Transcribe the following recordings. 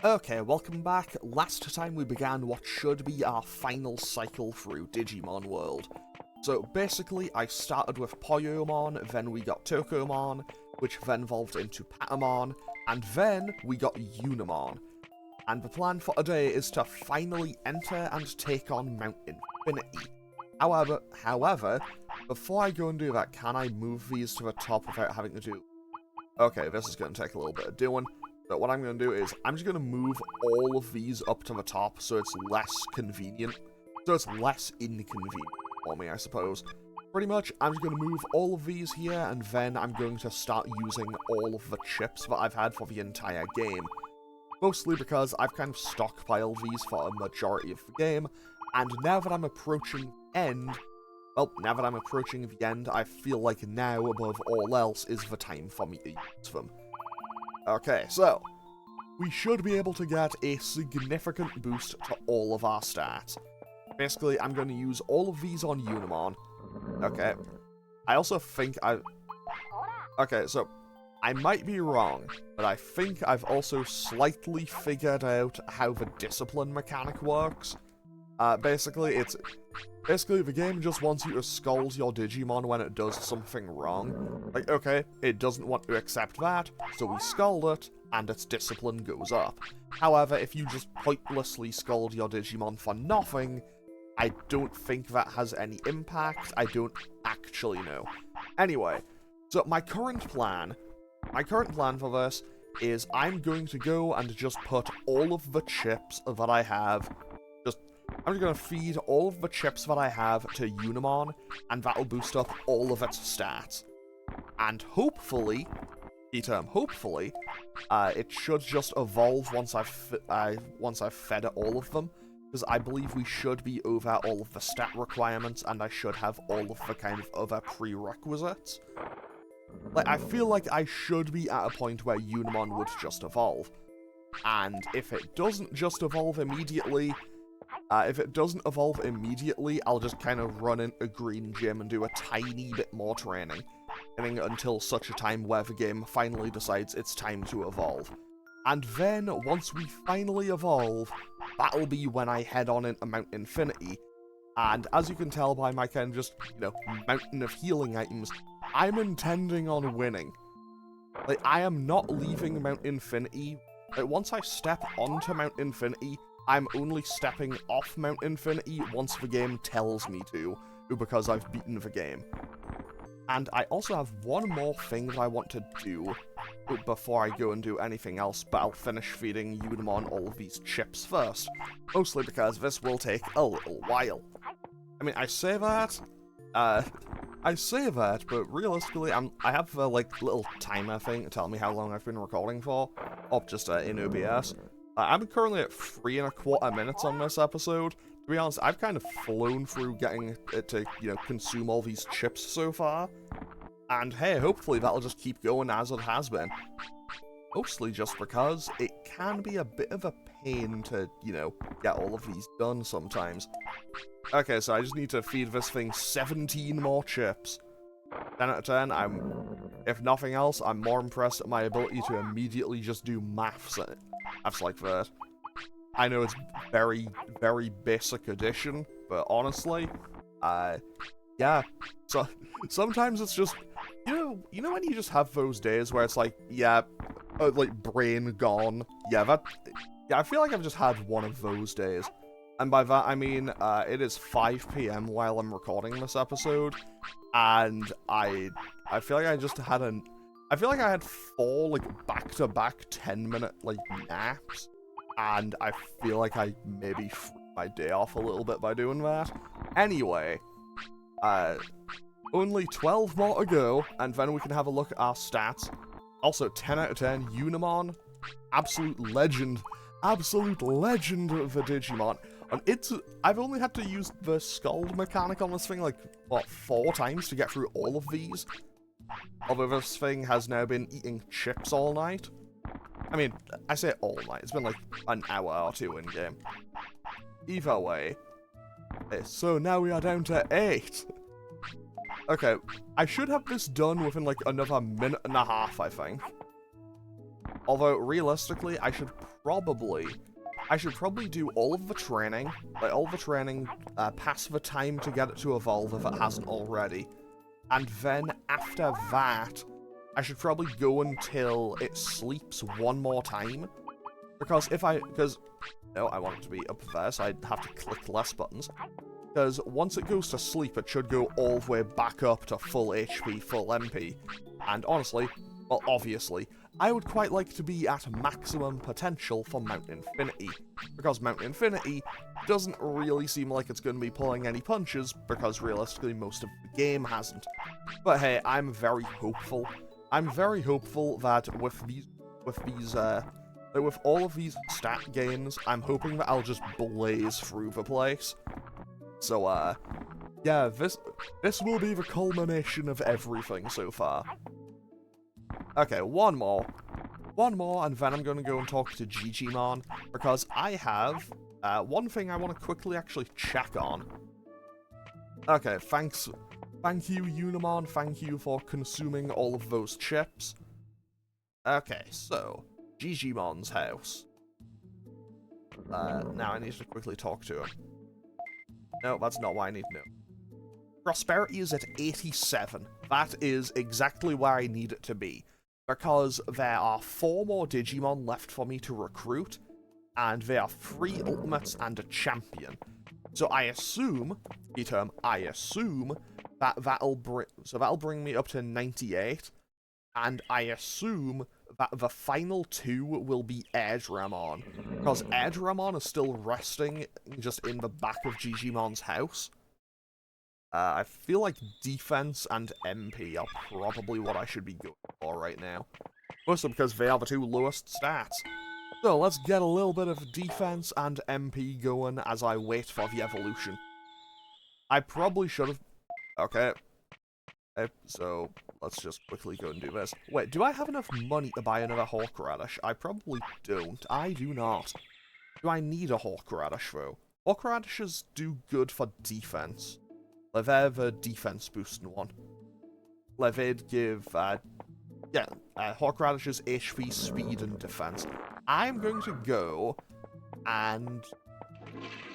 Okay, welcome back. Last time we began what should be our final cycle through Digimon World. So basically, I started with Poyomon, then we got Tokomon, which then evolved into Patamon, and then we got Unimon. And the plan for today is to finally enter and take on Mount Infinity. However, before I go and do that, can I move these to the top without having to do... Okay, this is going to take a little bit of doing. But what I'm going to do is, I'm just going to move all of these up to the top so it's less convenient. So it's less inconvenient for me, I suppose. Pretty much, I'm just going to move all of these here, and then I'm going to start using all of the chips that I've had for the entire game. Mostly because I've kind of stockpiled these for a majority of the game, and now that I'm approaching the end, I feel like now, above all else, is the time for me to use them. Okay, so, we should be able to get a significant boost to all of our stats. Basically, I'm going to use all of these on Unimon. Okay. I also think Okay, so, I might be wrong, but I think I've also slightly figured out how the discipline mechanic works. Basically, the game just wants you to scold your Digimon when it does something wrong. Like, okay, it doesn't want to accept that, so we scold it, and its discipline goes up. However, if you just pointlessly scold your Digimon for nothing, I don't think that has any impact. I don't actually know. Anyway, so my current plan for this is I'm going to go and just put all of the chips that I have, I'm just going to feed all of the chips that I have to Unimon, and that'll boost up all of its stats. And hopefully, it should just evolve once I've fed it all of them, because I believe we should be over all of the stat requirements, and I should have all of the kind of other prerequisites. Like, I feel like I should be at a point where Unimon would just evolve. And if it doesn't just evolve immediately... I'll just kind of run in a green gym and do a tiny bit more training until such a time where the game finally decides it's time to evolve. And then, once we finally evolve, that'll be when I head on into Mount Infinity. And as you can tell by my kind of just, mountain of healing items, I'm intending on winning. Like, I am not leaving Mount Infinity. Like, once I step onto Mount Infinity, I'm only stepping off Mount Infinity once the game tells me to, because I've beaten the game. And I also have one more thing that I want to do before I go and do anything else, but I'll finish feeding Unimon all of these chips first. Mostly because this will take a little while. I mean, I say that, but realistically, I have the, little timer thing to tell me how long I've been recording for, up just in OBS. I'm currently at 3¼ minutes on this episode. To be honest, I've kind of flown through getting it to, consume all these chips so far. And hey, hopefully that'll just keep going as it has been. Mostly just because it can be a bit of a pain to, get all of these done sometimes. Okay, so I just need to feed this thing 17 more chips. 10 out of 10, if nothing else, I'm more impressed at my ability to immediately just do maths like that. I know it's very, very basic addition, but honestly, yeah. So, sometimes it's just, you know when you just have those days where it's like, yeah, brain gone? Yeah, I feel like I've just had one of those days. And by that, I mean, it is 5 PM while I'm recording this episode, and I feel like I just had I feel like I had 4, back-to-back 10-minute, naps, and I feel like I maybe threw my day off a little bit by doing that. Anyway, only 12 more to go, and then we can have a look at our stats. Also, 10 out of 10, Unimon, absolute legend of the Digimon. And I've only had to use the scold mechanic on this thing, 4 times to get through all of these. Although this thing has now been eating chips all night. I mean, I say all night, it's been an hour or 2 in-game. Either way. So now we are down to 8. Okay, I should have this done within another minute and a half, I think. Although, realistically, I should probably do all of the training, pass the time to get it to evolve if it hasn't already. And then, after that, I should probably go until it sleeps one more time. Because no, I want it to be up there, so I'd have to click less buttons. Because once it goes to sleep, it should go all the way back up to full HP, full MP. And honestly, well, obviously, I would quite like to be at maximum potential for Mount Infinity. Because Mount Infinity doesn't really seem like it's going to be pulling any punches, because realistically most of the game hasn't. But hey, I'm very hopeful. I'm very hopeful that with all of these stat gains, I'm hoping that I'll just blaze through the place. So, yeah, this will be the culmination of everything so far. Okay, one more, and then I'm going to go and talk to Digimon, because I have one thing I want to quickly actually check on. Okay, thank you, Unimon, thank you for consuming all of those chips. Okay, so, Digimon's house. Now I need to quickly talk to him. No, that's not what I need to know. Prosperity is at 87. That is exactly where I need it to be. Because there are 4 more Digimon left for me to recruit, and there are 3 ultimates and a champion. So I assume, that'll bring me up to 98, and I assume that the final 2 will be Airdramon, because Airdramon is still resting just in the back of Digimon's house. I feel like defense and MP are probably what I should be going for right now. Mostly because they are the 2 lowest stats. So let's get a little bit of defense and MP going as I wait for the evolution. I probably should have... Okay. So, let's just quickly go and do this. Wait, do I have enough money to buy another Hawk Radish? I probably don't. I do not. Do I need a Hawk Radish, though? Hawk Radishes do good for defense. Like, they're the defense boosting one. Like, they'd give, Hawk Radishes HP, speed, and defense. I'm going to go and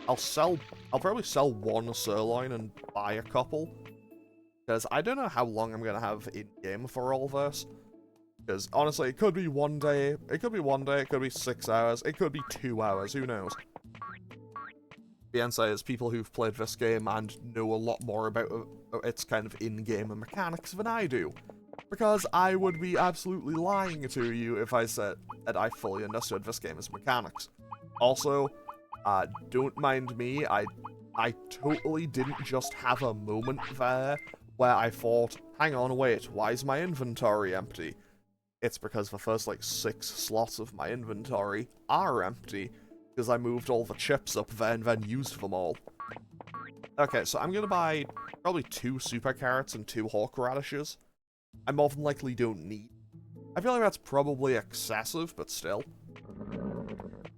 I'll probably sell 1 sirloin and buy a couple. Because I don't know how long I'm going to have in-game for all this. Because, honestly, it could be one day, it could be 6 hours, it could be 2 hours, who knows. Beyonce is people who've played this game and know a lot more about its kind of in-game mechanics than I do. Because I would be absolutely lying to you if I said that I fully understood this game's mechanics. Also, don't mind me, I totally didn't just have a moment there where I thought, hang on, wait, why is my inventory empty? It's because the first, 6 slots of my inventory are empty, because I moved all the chips up there and then used them all. Okay, so I'm gonna buy probably 2 super carrots and 2 hawk radishes. I more than likely don't need. I feel like that's probably excessive, but still.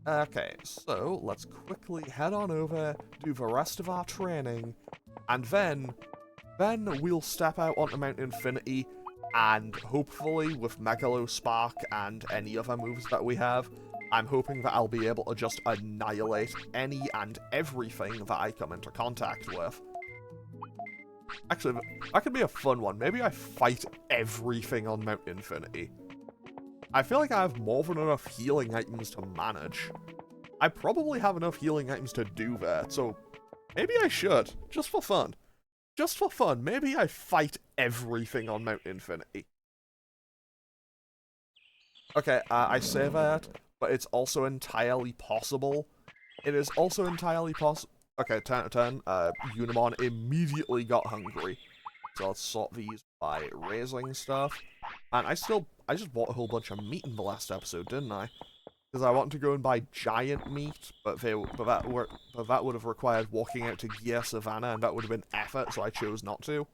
Okay, so let's quickly head on over, do the rest of our training, and then we'll step out onto Mount Infinity, and hopefully with Megalo Spark and any other moves that we have, I'm hoping that I'll be able to just annihilate any and everything that I come into contact with. Actually, that could be a fun one. Maybe I fight everything on Mount Infinity. I feel like I have more than enough healing items to manage. I probably have enough healing items to do that, so maybe I should, just for fun. Just for fun, maybe I fight everything on Mount Infinity. Okay, I say that, but it's also entirely possible. It is also entirely possible. Okay, turn. Unimon immediately got hungry. So let's sort these by raising stuff. And I just bought a whole bunch of meat in the last episode, didn't I? Because I wanted to go and buy giant meat, but that would have required walking out to Gear Savannah, and that would have been effort, so I chose not to.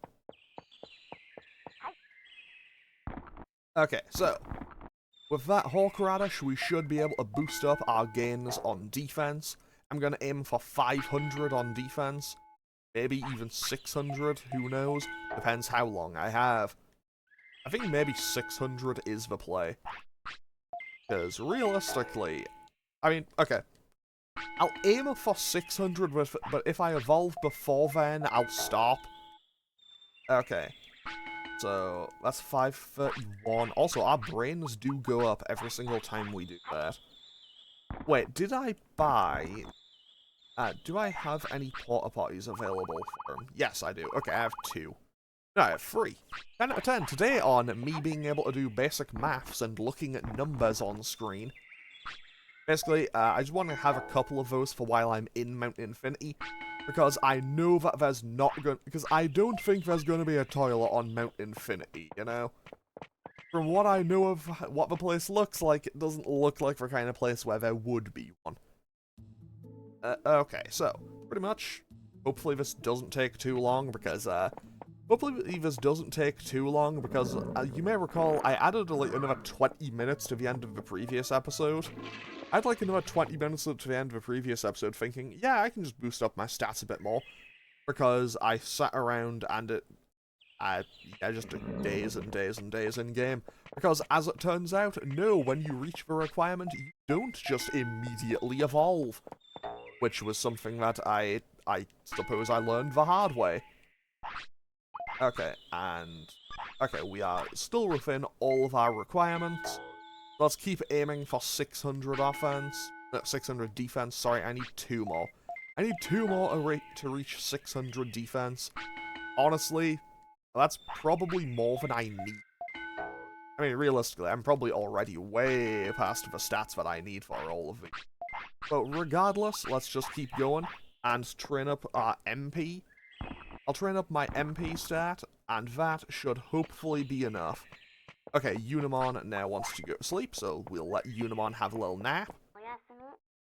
Okay, so with that Hawk Radish, we should be able to boost up our gains on defense. I'm going to aim for 500 on defense. Maybe even 600, who knows? Depends how long I have. I think maybe 600 is the play. Because realistically, I mean, okay, I'll aim for 600, but if I evolve before then, I'll stop. Okay, so that's 531. Also, our brains do go up every single time we do that. Wait, did I buy... do I have any porta potties available for him? Yes, I do. Okay, I have 2. No, I have 3. 10 out of 10. Today on me being able to do basic maths and looking at numbers on screen. Basically, I just want to have a couple of those for while I'm in Mount Infinity, because I know that there's not going... Because I don't think there's going to be a toilet on Mount Infinity, you know? From what I know of what the place looks like, it doesn't look like the kind of place where there would be one. Okay, so, pretty much, hopefully this doesn't take too long, because, hopefully this doesn't take too long, because you may recall I added like another 20 minutes to the end of the previous episode. I had like another 20 minutes to the end of the previous episode thinking, yeah, I can just boost up my stats a bit more, because I sat around and I just took days and days and days in game. Because as it turns out, no, when you reach the requirement, you don't just immediately evolve. Which was something that I suppose I learned the hard way. Okay, and... Okay, we are still within all of our requirements. Let's keep aiming for 600 offense. No, 600 defense, sorry, I need 2 more. I need 2 more to reach 600 defense. Honestly, that's probably more than I need. I mean, realistically, I'm probably already way past the stats that I need for all of these. But regardless, let's just keep going and train up our MP. I'll train up my MP stat, and that should hopefully be enough. Okay, Unimon now wants to go to sleep, so we'll let Unimon have a little nap.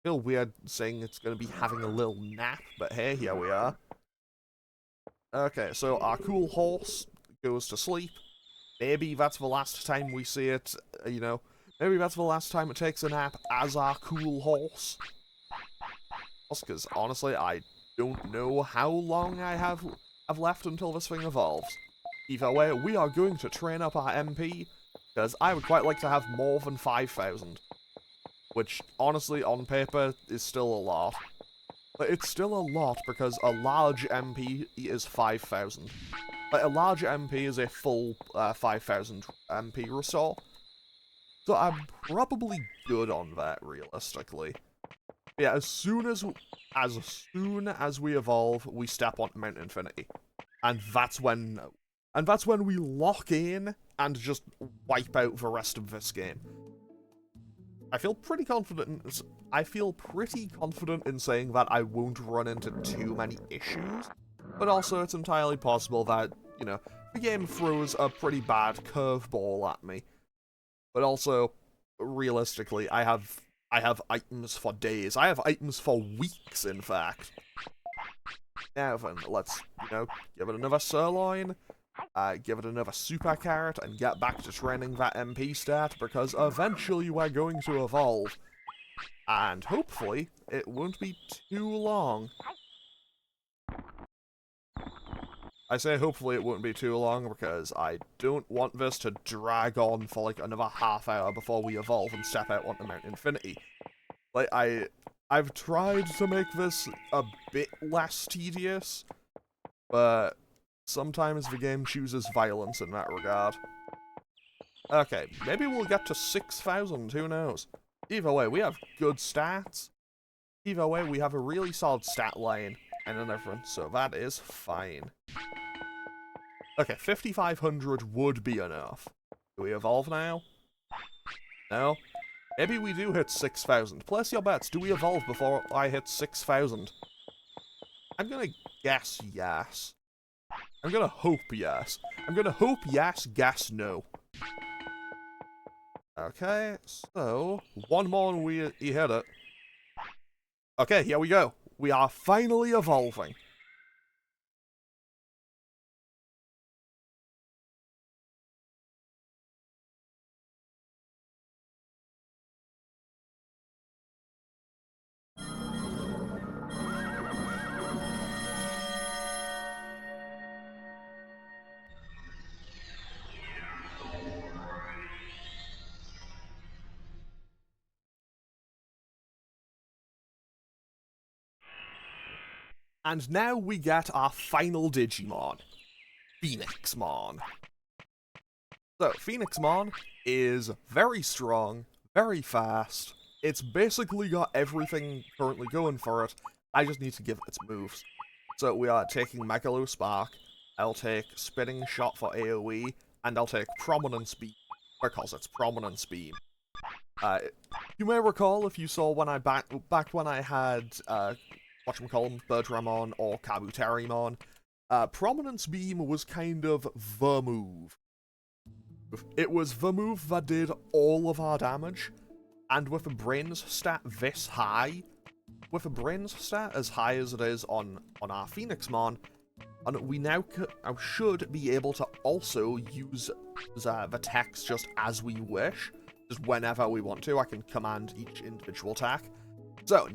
Feel weird saying it's going to be having a little nap, but hey, here we are. Okay, so our cool horse goes to sleep. Maybe that's the last time we see it, you know. Maybe that's the last time it takes a nap as our cool horse. Because honestly, I don't know how long I have left until this thing evolves. Either way, we are going to train up our MP, because I would quite like to have more than 5,000. Which, honestly, on paper, is still a lot. But it's still a lot because a large MP is 5,000. Like, a large MP is a full 5,000 MP restore. So I'm probably good on that, realistically. Yeah, as soon as we evolve, we step onto Mount Infinity. And that's when we lock in and just wipe out the rest of this game. I feel pretty confident in saying that I won't run into too many issues, but also it's entirely possible that, you know, the game throws a pretty bad curveball at me. But also, realistically, I have items for days. I have items for weeks, in fact. Now then, let's, you know, give it another sirloin, give it another super carrot, and get back to training that MP stat, because eventually we're going to evolve. And hopefully, it won't be too long. I say hopefully it won't be too long, because I don't want this to drag on for like another half hour before we evolve and step out onto Mount Infinity. Like, I've tried to make this a bit less tedious, but sometimes the game chooses violence in that regard. Okay, maybe we'll get to 6,000, who knows? Either way, we have good stats. Either way, we have a really solid stat line and an everything, so that is fine. Okay, 5,500 would be enough. Do we evolve now? No? Maybe we do hit 6,000. Place your bets. Do we evolve before I hit 6,000? I'm gonna guess yes. I'm gonna hope yes. I'm gonna hope yes, guess no. Okay, so one more and we hit it. Okay, here we go. We are finally evolving. And now we get our final Digimon, Phoenixmon. So, Phoenixmon is very strong, very fast. It's basically got everything currently going for it. I just need to give it its moves. So we are taking Megalo Spark, I'll take Spinning Shot for AoE, and I'll take Prominence Beam, because it's Prominence Beam. You may recall if you saw when back when I had, whatchamacallem, Birdramon or Kabuterimon, Prominence Beam was kind of the move. It was the move that did all of our damage, and with a brains stat this high, with a brains stat as high as it is on our Phoenixmon, and we now should be able to also use the techs just as we wish, just whenever we want to. I can command each individual attack. So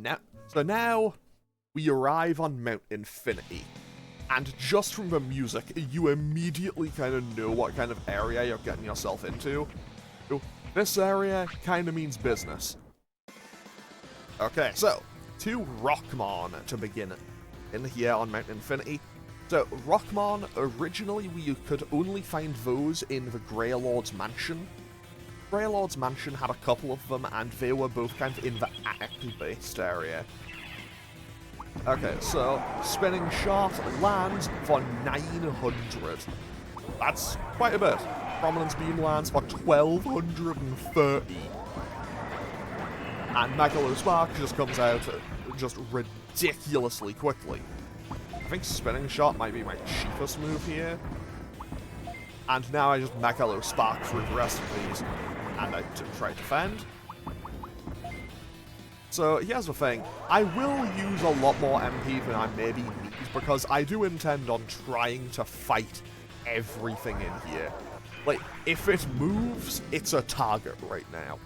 now we arrive on Mount Infinity. And just from the music, you immediately kind of know what kind of area you're getting yourself into. So, this area kind of means business. Okay, so, 2 Rockmon to begin in here on Mount Infinity. So, Rockmon, originally we could only find those in the Grey Lord's Mansion. Grey Lord's Mansion had a couple of them, and they were both kind of in the attic-based area. Okay, so, Spinning Shot lands for 900. That's quite a bit. Prominence Beam lands for 1230. And Megalo Spark just comes out just ridiculously quickly. I think Spinning Shot might be my cheapest move here. And now I just Megalo Spark through the rest of these, and I try to defend. So here's the thing, I will use a lot more MP than I maybe need, because I do intend on trying to fight everything in here. Like, if it moves, it's a target right now.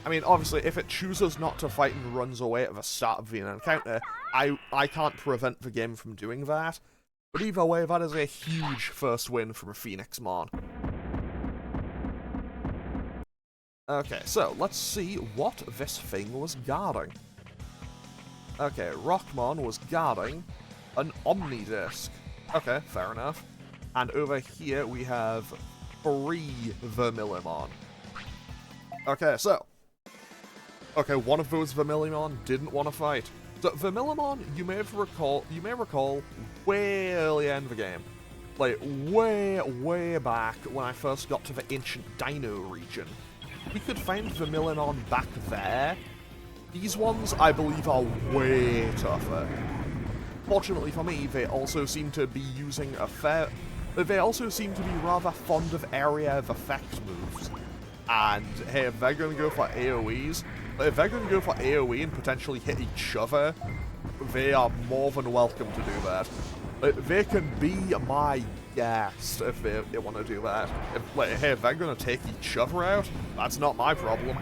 I mean, obviously, if it chooses not to fight and runs away at the start of the encounter, I can't prevent the game from doing that. But either way, that is a huge first win from a Phoenixmon. Okay, so let's see what this thing was guarding. Okay, Rockmon was guarding an Omnidisc. Okay, fair enough. And over here we have 3 Vermillimon. Okay, so. Okay, one of those Vermillimon didn't want to fight. So Vermillimon, you may recall way early in the game. Like, way back when I first got to the Ancient Dino region. We could find Vermillimon back there. These ones, I believe, are way tougher. Fortunately for me, they also seem to be using they also seem to be rather fond of area of effect moves. And, hey, if they're going to go for AoEs, if they're going to go for AoE and potentially hit each other, they are more than welcome to do that. They can be my guest if they want to do that. Hey, if they're going to take each other out, that's not my problem.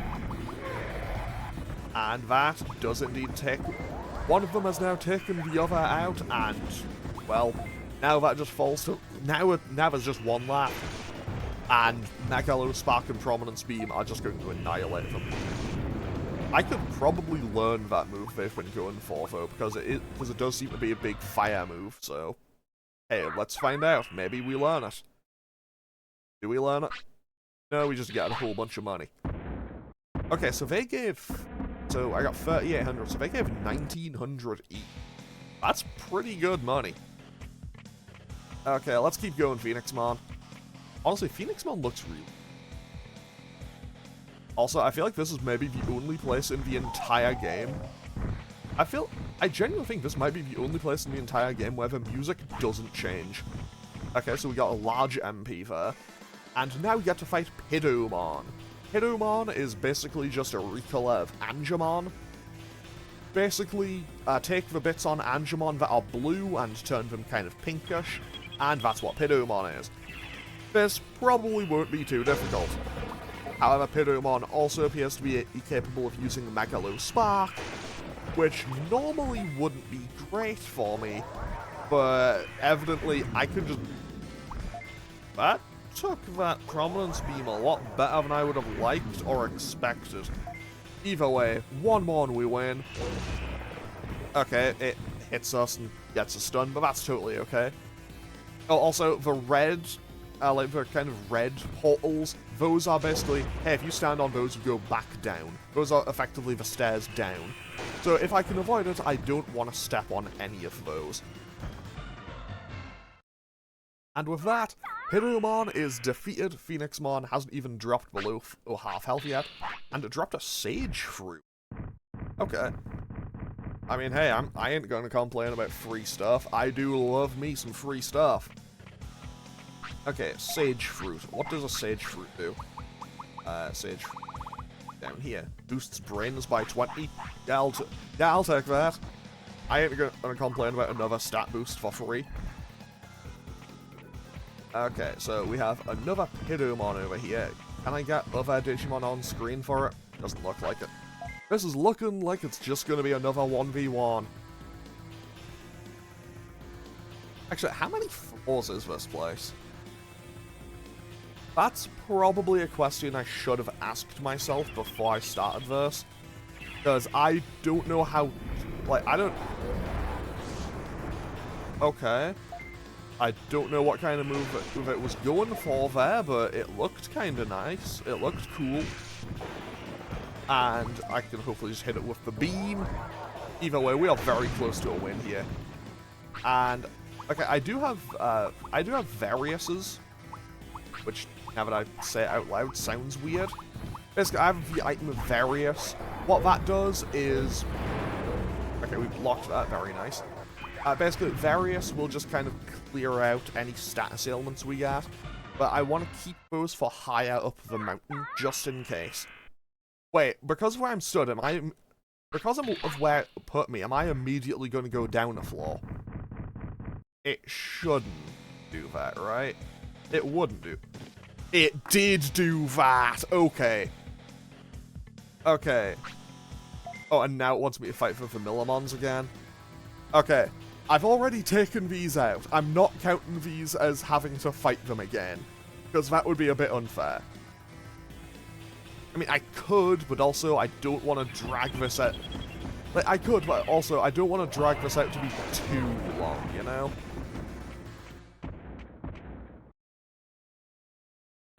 And that does indeed take... One of them has now taken the other out, and, well, now that just falls to... Now there's just one left. And Megalo Spark and Prominence Beam are just going to annihilate them. I could probably learn that move they've been going for, though, because it does seem to be a big fire move, so... Hey, let's find out. Maybe we learn it. Do we learn it? No, we just get a whole bunch of money. Okay, so they gave... So I got 3,800, so they gave 1,900 each. That's pretty good money. Okay, let's keep going, Phoenixmon. Honestly, Phoenixmon looks real. Also, I feel like this is maybe the only place in the entire game. I genuinely think this might be the only place in the entire game where the music doesn't change. Okay, so we got a large MP there. And now we get to fight Pidomon. Pidomon is basically just a recolor of Angemon. Basically, take the bits on Angemon that are blue and turn them kind of pinkish, and that's what Pidomon is. This probably won't be too difficult. However, Pidomon also appears to be capable of using Megalo Spark, which normally wouldn't be great for me, but evidently I can just... That took that Prominence Beam a lot better than I would have liked or expected. Either way, one more and we win. Okay, it hits us and gets a stun, but that's totally okay. Oh, also, the red, like the kind of red portals, those are basically, hey, if you stand on those, you go back down. Those are effectively the stairs down. So if I can avoid it, I don't want to step on any of those. And with that, Unimon is defeated. Phoenixmon hasn't even dropped below half health yet, and it dropped a Sage Fruit. Okay. I mean, hey, I ain't gonna complain about free stuff. I do love me some free stuff. Okay, Sage Fruit. What does a Sage Fruit do? Sage Fruit. Down here. Boosts brains by 20. Yeah, I'll take that. I ain't gonna complain about another stat boost for free. Okay, so we have another Pidumon over here. Can I get other Digimon on screen for it? Doesn't look like it. This is looking like it's just gonna be another 1v1. Actually, how many floors is this place? That's probably a question I should have asked myself before I started this. Because I don't know how... Like, I don't... Okay. I don't know what kind of move it was going for there, but it looked kind of nice. It looked cool. And I can hopefully just hit it with the beam. Either way, we are very close to a win here. And, okay, I do have Variuses, which, now that I say it out loud, sounds weird. Basically, I have the item of Varius. What that does is... Okay, we blocked that, very nice. Basically, Varius will just kind of clear out any status ailments we get, but I want to keep those for higher up the mountain, just in case. Wait, because of where I'm stood, because of where it put me, am I immediately going to go down a floor? It shouldn't do that, right? It wouldn't do. It did do that! Okay. Okay. Oh, and now it wants me to fight for Vermillimons again? Okay. I've already taken these out. I'm not counting these as having to fight them again, because that would be a bit unfair. I mean, I could, but also I don't want to drag this out. Like, I could, but also I don't want to drag this out to be too long, you know?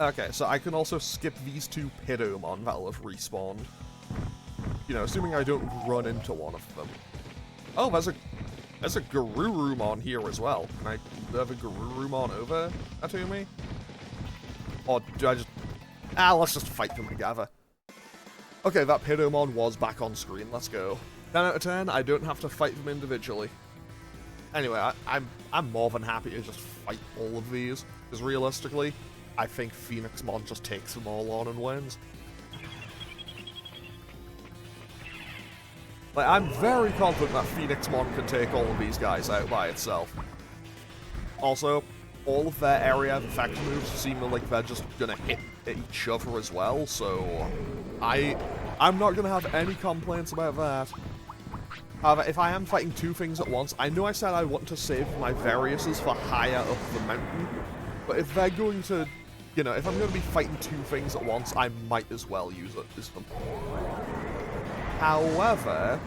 Okay, so I can also skip these two Pidumon that'll have respawned. You know, assuming I don't run into one of them. Oh, there's a Garurumon here as well. Can I have a Garurumon over to me? Or do I just... let's just fight them together. Okay, that Pidumon was back on screen. Let's go. 10 out of 10, I don't have to fight them individually. Anyway, I'm more than happy to just fight all of these. Because realistically, I think Phoenixmon just takes them all on and wins. Like, I'm very confident that Phoenixmon can take all of these guys out by itself. Also, all of their area of effect moves seem like they're just gonna hit each other as well, so I'm not gonna have any complaints about that. However, if I am fighting two things at once, I know I said I want to save my Variuses for higher up the mountain, but if they're going to, you know, if I'm going to be fighting two things at once, I might as well use them. However,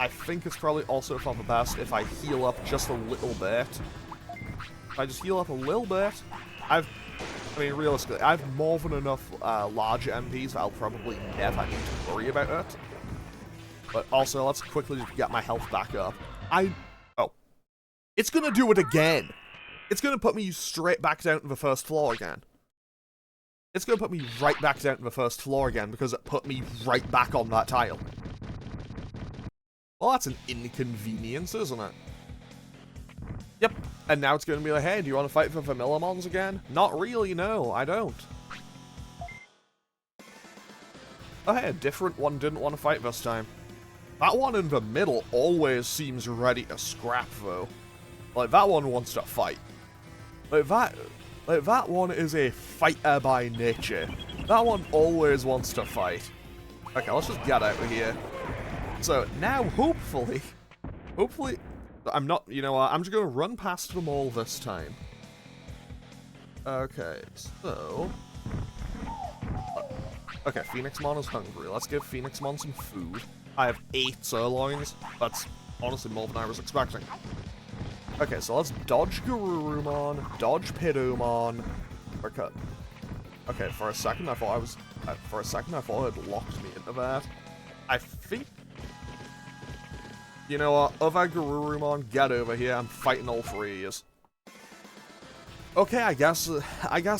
I think it's probably also for the best if I heal up just a little bit. If I just heal up a little bit, I mean, realistically, I have more than enough large MPs that I'll probably never need to worry about it. But also, let's quickly get my health back up. Oh. It's gonna do it again! It's gonna put me straight back down to the first floor again. It's gonna put me right back down to the first floor again because it put me right back on that tile. Well, that's an inconvenience, isn't it? Yep. And now it's gonna be like, hey, do you want to fight for Vermillimons again? Not really, no, I don't. Oh, hey, a different one didn't want to fight this time. That one in the middle always seems ready to scrap, though. Like, that one wants to fight. Like, that one is a fighter by nature. That one always wants to fight. Okay, let's just get out of here. So, now, hopefully, I'm not, you know what, I'm just gonna run past them all this time. Okay, so... Okay, Phoenixmon is hungry. Let's give Phoenixmon some food. I have 8 sirloins. That's honestly more than I was expecting. Okay, so let's dodge Garurumon, dodge Pidomon. Okay, for a second I thought it had locked me into that. I think... You know what? Other Garurumon, get over here. I'm fighting all three of yous. Okay, I guess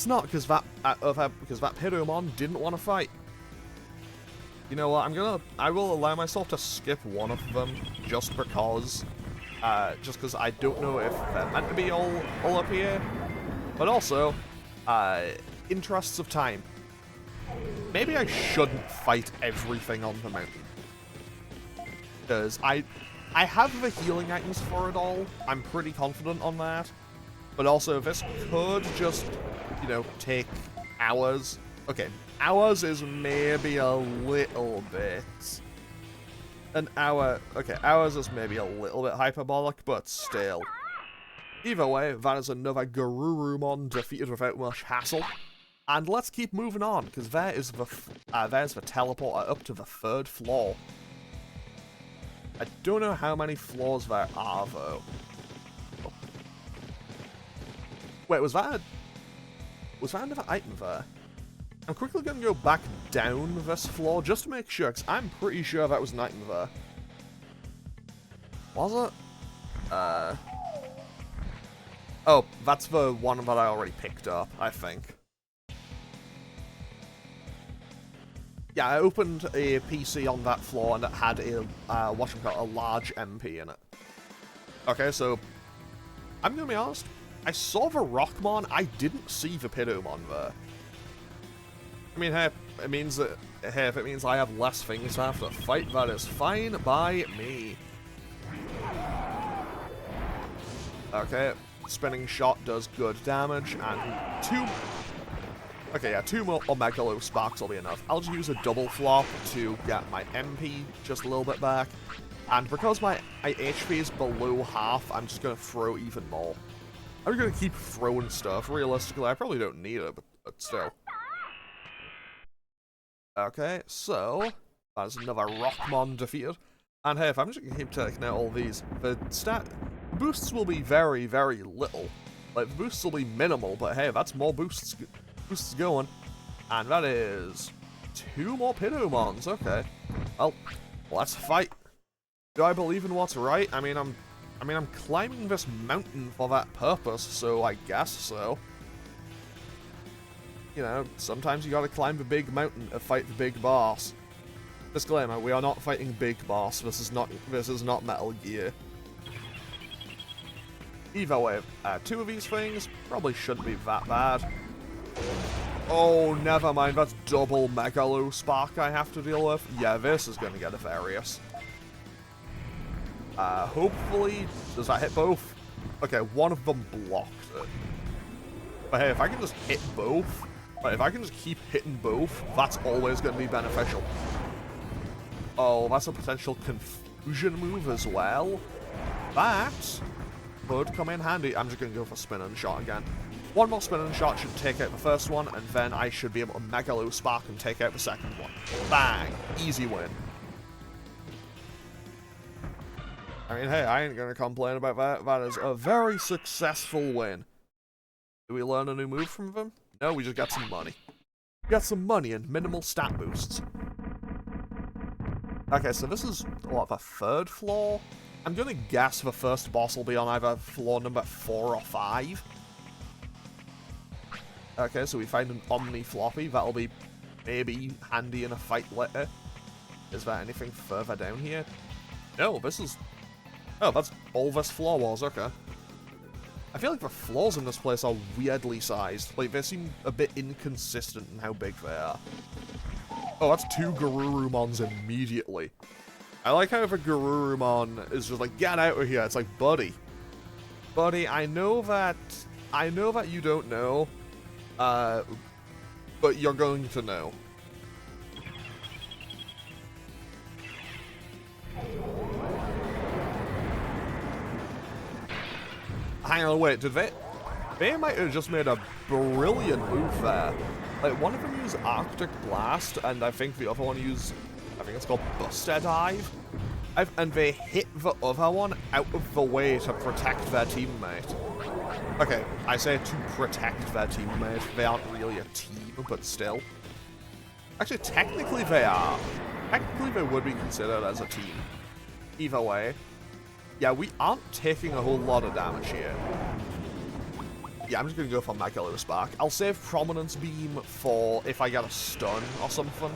not, because that Pidomon didn't want to fight. You know what? I will allow myself to skip one of them just because I don't know if they're meant to be all up here, but also, interests of time. Maybe I shouldn't fight everything on the mountain, because I have the healing items for it all. I'm pretty confident on that. But also, this could just, you know, take hours. Okay, hours is maybe a little bit... An hour... Okay, hours is maybe a little bit hyperbolic, but still. Either way, that is another Garurumon defeated without much hassle. And let's keep moving on, because there's the teleporter up to the 3rd floor. I don't know how many floors there are, though. Wait, was that another item there? I'm quickly going to go back down this floor just to make sure, because I'm pretty sure that was an item there. Was it? Oh, that's the one that I already picked up, I think. Yeah, I opened a PC on that floor and it had a, a large MP in it. Okay, so, I'm going to be honest. I saw the Rockmon, I didn't see the Pidomon there. I mean, hey, it means that, hey, if it means I have less things to have to fight, that is fine by me. Okay, spinning shot does good damage, and two more Omegalo Sparks will be enough. I'll just use a double flop to get my MP just a little bit back, and because my HP is below half, I'm just going to throw even more. I'm going to keep throwing stuff. Realistically, I probably don't need it, but still. Okay, so that's another Rockmon defeated. And hey, if I'm just going to keep taking out all these, the boosts will be very, very little. Like, the boosts will be minimal, but hey, that's more boosts going. And that is 2 more Pidomons, okay. Well, let's fight. Do I believe in what's right? I mean, I'm climbing this mountain for that purpose, so I guess so. You know, sometimes you gotta climb the big mountain to fight the big boss. Disclaimer, we are not fighting big boss, this is not Metal Gear. Either way, 2 of these things probably shouldn't be that bad. Oh, never mind, that's double Megalo Spark I have to deal with. Yeah, this is gonna get a various. Hopefully, does that hit both? Okay, one of them blocked it. But hey, if I can just hit both, if I can just keep hitting both, that's always going to be beneficial. Oh, that's a potential confusion move as well. That could come in handy. I'm just going to go for spin and shot again. One more spin and shot should take out the first one, and then I should be able to Megalo Spark and take out the second one. Bang! Easy win. I mean, hey, I ain't gonna complain about that. That is a very successful win. Do we learn a new move from them? No, we just got some money. We got some money and minimal stat boosts. Okay, so this is, what, the 3rd floor? I'm gonna guess the first boss will be on either floor number 4 or 5. Okay, so we find an Omni Floppy. That'll be maybe handy in a fight later. Is there anything further down here? No, this is... Oh, that's all this floor was, okay. I feel like the floors in this place are weirdly sized. Like, they seem a bit inconsistent in how big they are. Oh, that's 2 Garurumons immediately. I like how if a Garurumon is just like, get out of here, it's like, buddy. Buddy, I know that you don't know, but you're going to know. Hang on, wait, did they might have just made a brilliant move there. Like, one of them used Arctic Blast, and I think the other one used, I think it's called Buster Dive. And they hit the other one out of the way to protect their teammate. Okay, I say to protect their teammate. They aren't really a team, but still. Actually, technically they are. Technically they would be considered as a team. Either way. Yeah, we aren't taking a whole lot of damage here. Yeah, I'm just gonna go for Megalo Spark. I'll save Prominence Beam for if I get a stun or something.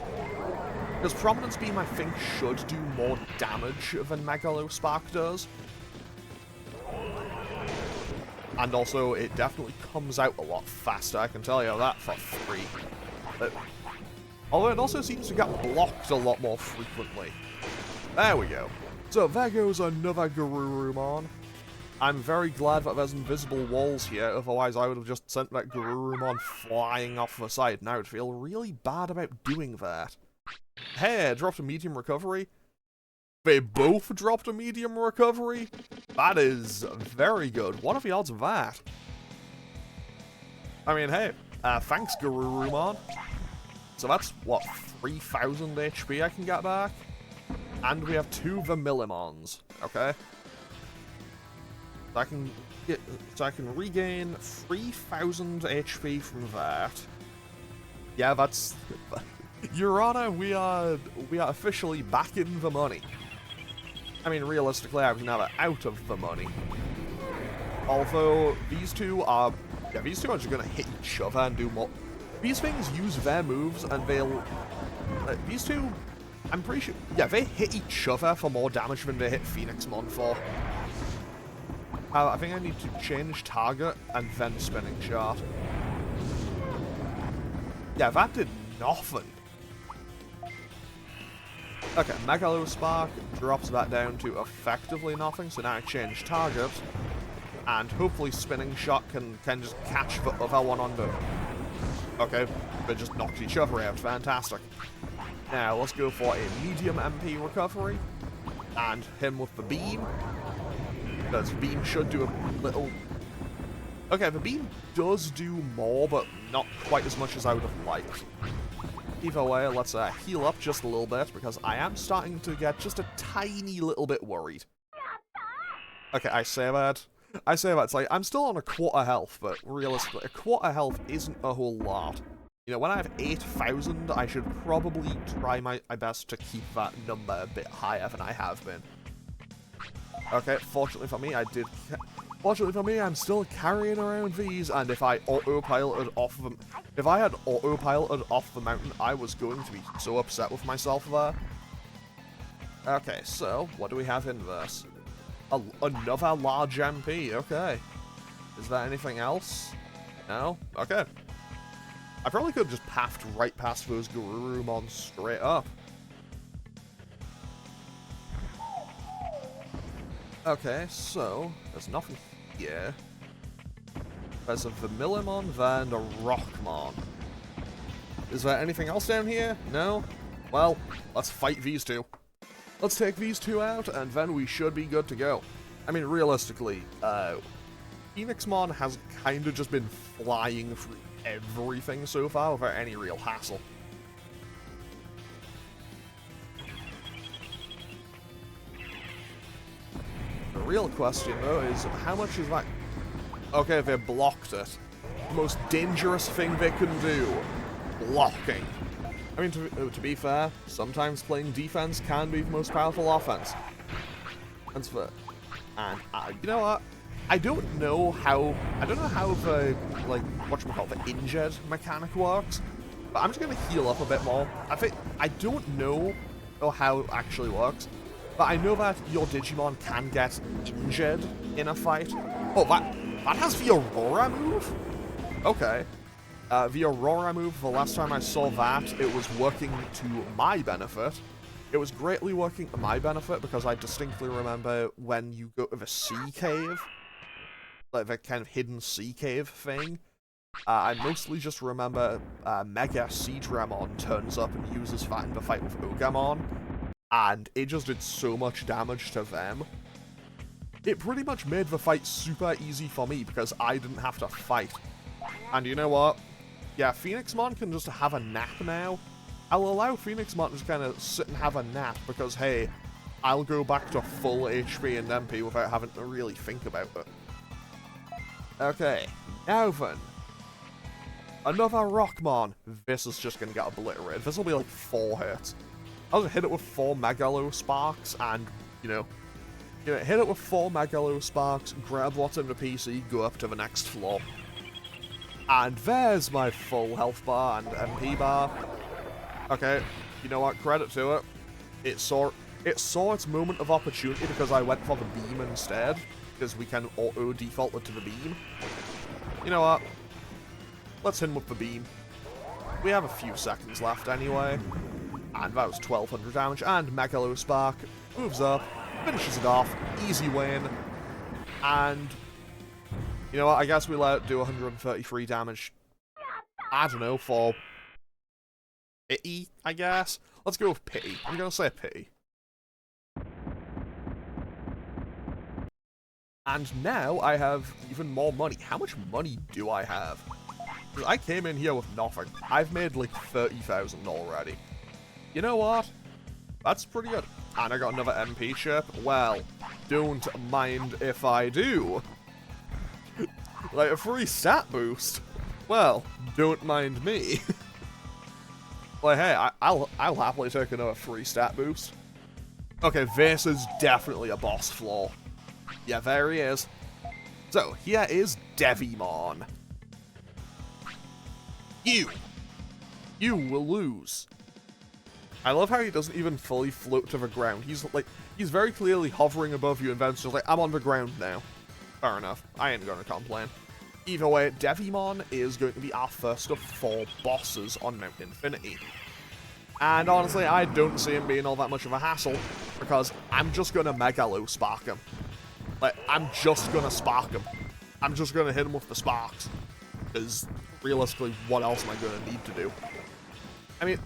Because Prominence Beam, I think, should do more damage than Megalo Spark does. And also, it definitely comes out a lot faster, I can tell you that for free. Although it also seems to get blocked a lot more frequently. There we go. So there goes another Garurumon. I'm very glad that there's invisible walls here, otherwise I would have just sent that Garurumon flying off the side, and I would feel really bad about doing that. Hey, I dropped a medium recovery. They both dropped a medium recovery? That is very good. What are the odds of that? I mean, hey, thanks Garurumon. So that's, what, 3,000 HP I can get back? And we have 2 Vermillimons, okay? So I can regain 3,000 HP from that. Yeah, that's... Your Honor, we are officially back in the money. I mean, realistically, I was never out of the money. Although, these two are just gonna hit each other and do more. These things use their moves, and they'll... these two, I'm pretty sure... Yeah, they hit each other for more damage than they hit Phoenixmon for. I think I need to change target and then spinning shot. Yeah, that did nothing. Okay, Megalo Spark drops that down to effectively nothing, so now I change target. And hopefully Spinning Shot can just catch the other one on the... Okay, they just knocked each other out, fantastic. Now, let's go for a medium MP recovery. And him with the beam. Because beam should do a little... Okay, the beam does do more, but not quite as much as I would have liked. Either way, let's heal up just a little bit, because I am starting to get just a tiny little bit worried. Okay, I say that, it's like, I'm still on a quarter health, but realistically, a quarter health isn't a whole lot. You know, when I have 8,000, I should probably try my best to keep that number a bit higher than I have been. Okay, fortunately for me, I'm still carrying around these, and if I autopiloted off them, if I had autopiloted off the mountain, I was going to be so upset with myself there. Okay, so, what do we have in this? Another large MP, okay. Is there anything else? No? Okay. I probably could have just pathed right past those Garurumon straight up. Okay, so, there's nothing here. There's a Vermillimon, then a Rockmon. Is there anything else down here? No? Well, let's fight these two. Let's take these two out, and then we should be good to go. I mean, realistically, Phoenixmon has kind of just been flying through everything so far without any real hassle. The real question, though, is how much is that... Okay, they blocked it. The most dangerous thing they can do. Blocking. I mean, to be fair, sometimes playing defense can be the most powerful offense. And you know what? I don't know how the, like, the injured mechanic works, but I'm just gonna heal up a bit more. I don't know how it actually works, but I know that your Digimon can get injured in a fight. Oh, that has the Aurora move? Okay. The Aurora move, the last time I saw that, it was working to my benefit. It was greatly working to my benefit because I distinctly remember when you go to the sea cave, like the kind of hidden sea cave thing, I mostly just remember Mega Seadramon turns up and uses that in the fight with Ogamon, and it just did so much damage to them. It pretty much made the fight super easy for me because I didn't have to fight. And you know what? Yeah, Phoenixmon can just have a nap now. I'll allow Phoenixmon to just kind of sit and have a nap because, hey, I'll go back to full HP and MP without having to really think about it. Okay, now then. Another Rockmon. This is just going to get obliterated. This will be like 4 hits. I'll just hit it with 4 Megalo Sparks and, you know, hit it with 4 Megalo Sparks, grab what's in the PC, go up to the next floor. And there's my full health bar and MP bar. Okay, you know what, credit to it. It saw its moment of opportunity because I went for the beam instead, because we can auto-default it to the beam. You know what? Let's hit him with the beam. We have a few seconds left anyway. And that was 1200 damage, and Megalo Spark moves up, finishes it off, easy win. And, you know what, I guess we let it do 133 damage, I don't know, for pity, I guess? Let's go with pity. I'm gonna say pity. And now I have even more money. How much money do I have? Because I came in here with nothing. I've made like 30,000 already. You know what? That's pretty good. And I got another MP chip. Well, don't mind if I do. Like a free stat boost. Well, don't mind me. Like, hey, I'll happily take another free stat boost. Okay, this is definitely a boss flaw. Yeah, there he is. So, here is Digimon. You will lose. I love how he doesn't even fully float to the ground. He's very clearly hovering above you and then it's just like, I'm on the ground now. Fair enough. I ain't gonna complain. Either way, Digimon is going to be our first of 4 bosses on Mount Infinity. And honestly, I don't see him being all that much of a hassle, because I'm just gonna Megalo Spark him. Like, I'm just gonna spark him. I'm just gonna hit him with the sparks. Because, realistically, what else am I gonna need to do? I mean...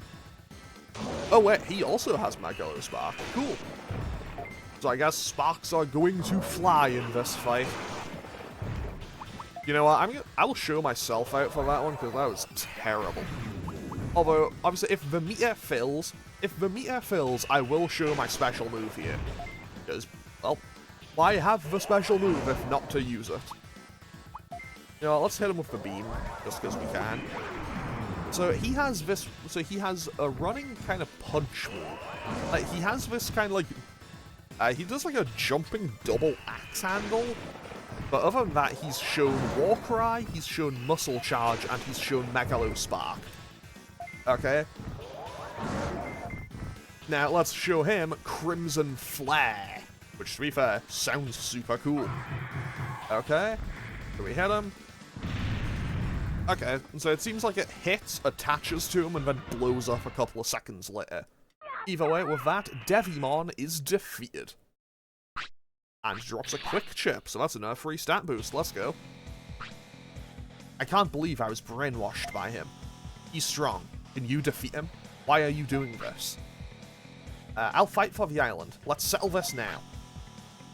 Oh wait, he also has Megalo Spark. Cool. So I guess sparks are going to fly in this fight. You know what, I will show myself out for that one, because that was terrible. Although, obviously, if the meter fills, I will show my special move here. Because, well, why have the special move if not to use it? You know, let's hit him with the beam, just because we can. So he has this, he has a running kind of punch move. Like, he has this kind of like, he does like a jumping double axe handle. But other than that, he's shown Warcry, he's shown Muscle Charge, and he's shown Megalo Spark. Okay. Now, let's show him Crimson Flare. Which, to be fair, sounds super cool. Okay. Do we hit him? Okay, so it seems like it hits, attaches to him, and then blows up a couple of seconds later. Either way, with that, Digimon is defeated. And drops a quick chip, so that's another free stat boost. Let's go. I can't believe I was brainwashed by him. He's strong. Can you defeat him? Why are you doing this? I'll fight for the island. Let's settle this now.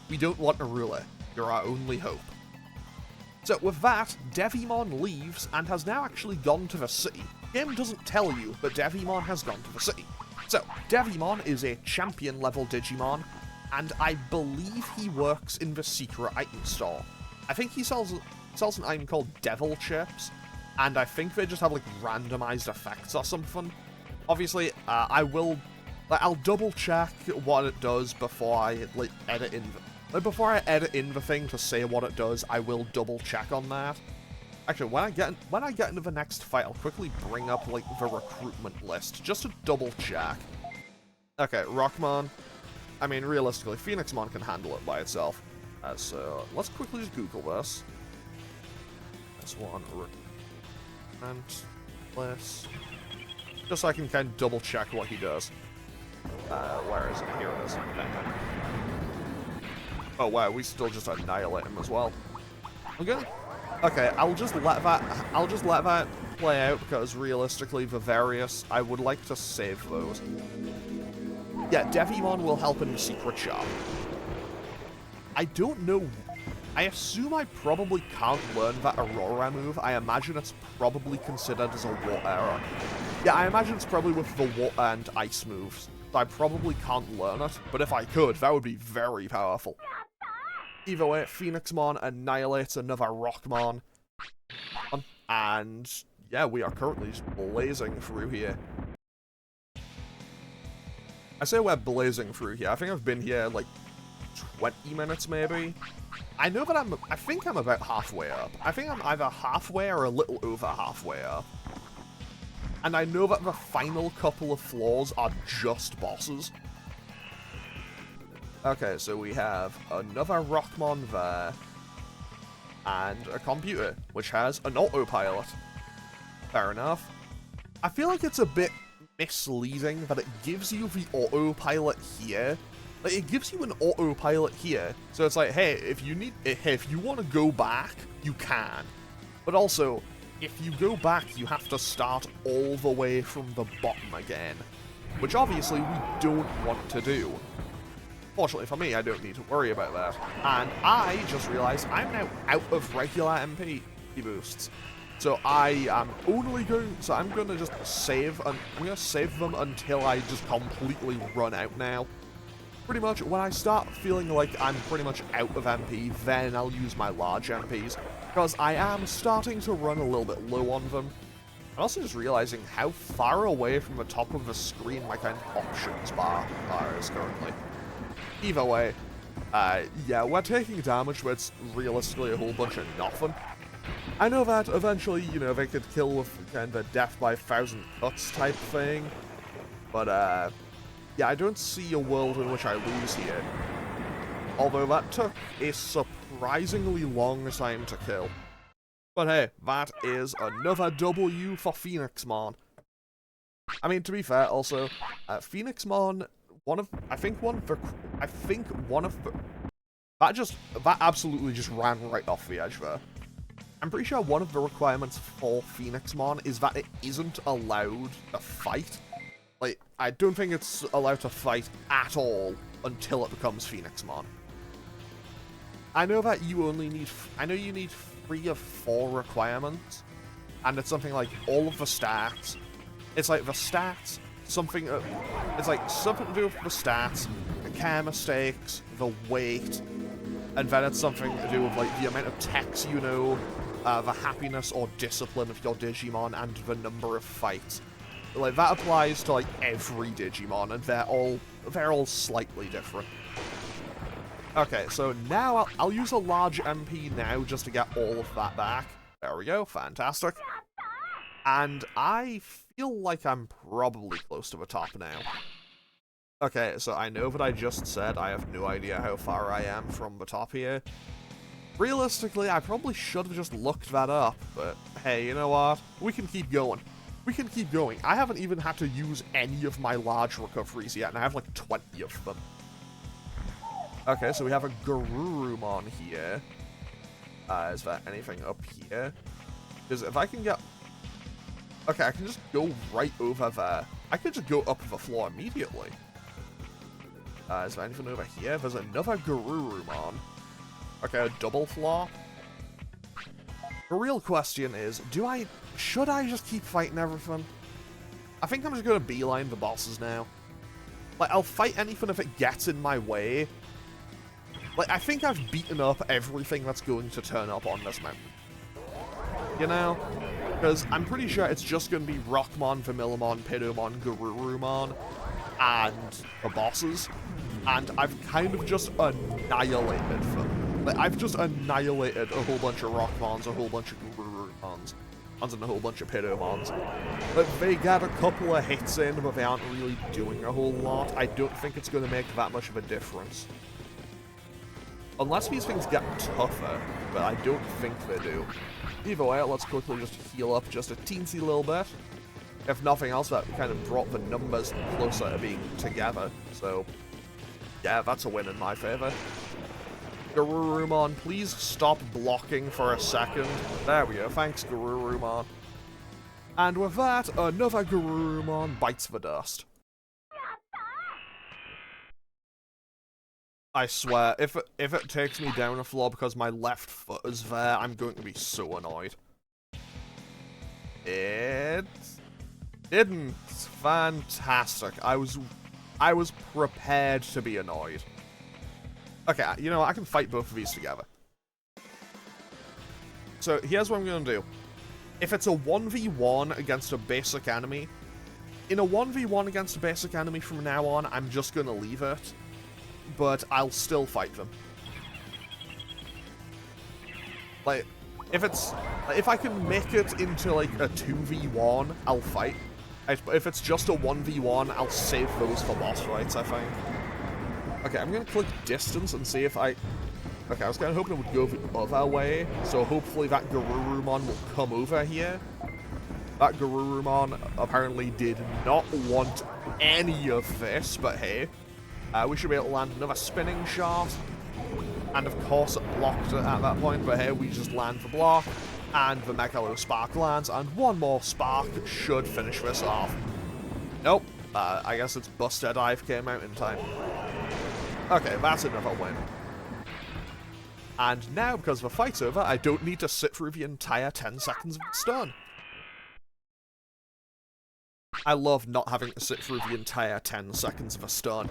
We don't want a ruler. You're our only hope. So with that, Digimon leaves and has now actually gone to the city. Game doesn't tell you, but Digimon has gone to the city. So, Digimon is a champion level Digimon, and I believe he works in the secret item store. I think he sells an item called Devil Chips, and I think they just have like randomized effects or something. Obviously, I'll double check what it does before I edit in. Before I edit in the thing to say what it does, I will double check on that. Actually, when I get into the next fight, I'll quickly bring up like the recruitment list just to double check. Okay, Rockmon. I mean, realistically, Phoenixmon can handle it by itself. So let's quickly just Google this. This one, recruitment list, just so I can kind of double check what he does. Where is it? Here it is. Oh wow, we still just annihilate him as well. I'm good. Okay, I'll just let that play out because realistically, I would like to save those. Yeah, Digimon will help in the secret shop. I don't know. I assume I probably can't learn that Aurora move. I imagine it's probably considered as a water. Yeah, I imagine it's probably with the water and ice moves. I probably can't learn it, but if I could, that would be very powerful. Either way, Phoenixmon annihilates another Rockmon. And yeah, we are currently just blazing through here. I say we're blazing through here. I think I've been here like 20 minutes maybe. I know that I think I'm about halfway up. I think I'm either halfway or a little over halfway up. And I know that the final couple of floors are just bosses. Okay, so we have another Rockmon there. And a computer, which has an autopilot. Fair enough. I feel like it's a bit misleading that it gives you the autopilot here. Like, it gives you an autopilot here, so it's like, hey, if you want to go back, you can. But also, if you go back, you have to start all the way from the bottom again. Which obviously we don't want to do. Fortunately for me, I don't need to worry about that. And I just realized I'm now out of regular MP boosts. So I'm gonna just save, I'm gonna save them until I just completely run out now. Pretty much, when I start feeling like I'm pretty much out of MP, then I'll use my large MPs, because I am starting to run a little bit low on them. I'm also just realizing how far away from the top of the screen my kind of options bar is currently. Either way, yeah, we're taking damage, but it's realistically a whole bunch of nothing. I know that eventually, you know, they could kill with kind of a death by 1,000 cuts type thing, but, yeah, I don't see a world in which I lose here. Although that took a surprisingly long time to kill. But hey, that is another W for Phoenixmon. I mean, to be fair, also, Phoenixmon, that absolutely just ran right off the edge there. I'm pretty sure one of the requirements for Phoenixmon is that it isn't allowed to fight. Like, I don't think it's allowed to fight at all until it becomes Phoenixmon. I know that you need 3 of 4 requirements, and it's something like all of the stats. It's like the stats, it's like something to do with the stats, the care mistakes, the weight, and then it's something to do with like the amount of techs you know, the happiness or discipline of your Digimon, and the number of fights. Like, that applies to, like, every Digimon, and they're all slightly different. Okay, so now I'll use a large MP now just to get all of that back. There we go, fantastic. And I feel like I'm probably close to the top now. Okay, so I know that I just said I have no idea how far I am from the top here. Realistically, I probably should have just looked that up, but hey, you know what? We can keep going. We can keep going. I haven't even had to use any of my large recoveries yet, and I have like 20 of them. Okay, so we have a Garurumon here. Is there anything up here? Because if I can get... Okay, I can just go right over there. I could just go up the floor immediately. Is there anything over here? There's another Garurumon. Okay, a double floor. The real question is, should I just keep fighting everything? I think I'm just gonna beeline the bosses now. Like, I'll fight anything if it gets in my way. Like, I think I've beaten up everything that's going to turn up on this mountain. You know? Because I'm pretty sure it's just gonna be Rockmon, Vermillimon, Pidomon, Garurumon, and the bosses. And I've kind of just annihilated them. Like, I've just annihilated a whole bunch of Rockmons, a whole bunch of Garurumons, and a whole bunch of Pidomons. Like, they get a couple of hits in, but they aren't really doing a whole lot. I don't think it's going to make that much of a difference. Unless these things get tougher, but I don't think they do. Either way, let's quickly just heal up just a teensy little bit. If nothing else, that kind of brought the numbers closer to being together, so... yeah, that's a win in my favor. Garurumon, please stop blocking for a second. There we go, thanks Garurumon. And with that, another Garurumon bites the dust. I swear, if it takes me down a floor because my left foot is there, I'm going to be so annoyed. It didn't. Fantastic. I was prepared to be annoyed. Okay, you know what? I can fight both of these together. So here's what I'm going to do. If it's a 1v1 against a basic enemy, in a 1v1 against a basic enemy from now on, I'm just going to leave it. But I'll still fight them. Like, if I can make it into, like, a 2v1, I'll fight. If it's just a 1v1, I'll save those for boss fights, I think. Okay, I'm gonna click distance and see if I... Okay, I was kinda hoping it would go the other way, so hopefully that Garurumon will come over here. That Garurumon apparently did not want any of this, but hey. We should be able to land another spinning shot. And of course it blocked it at that point, but hey, we just land the block. And the Megalo Spark lands, and one more Spark should finish this off. Nope. I guess it's Buster Dive came out in time. Okay, that's another win. And now, because the fight's over, I don't need to sit through the entire 10 seconds of stun. I love not having to sit through the entire 10 seconds of a stun.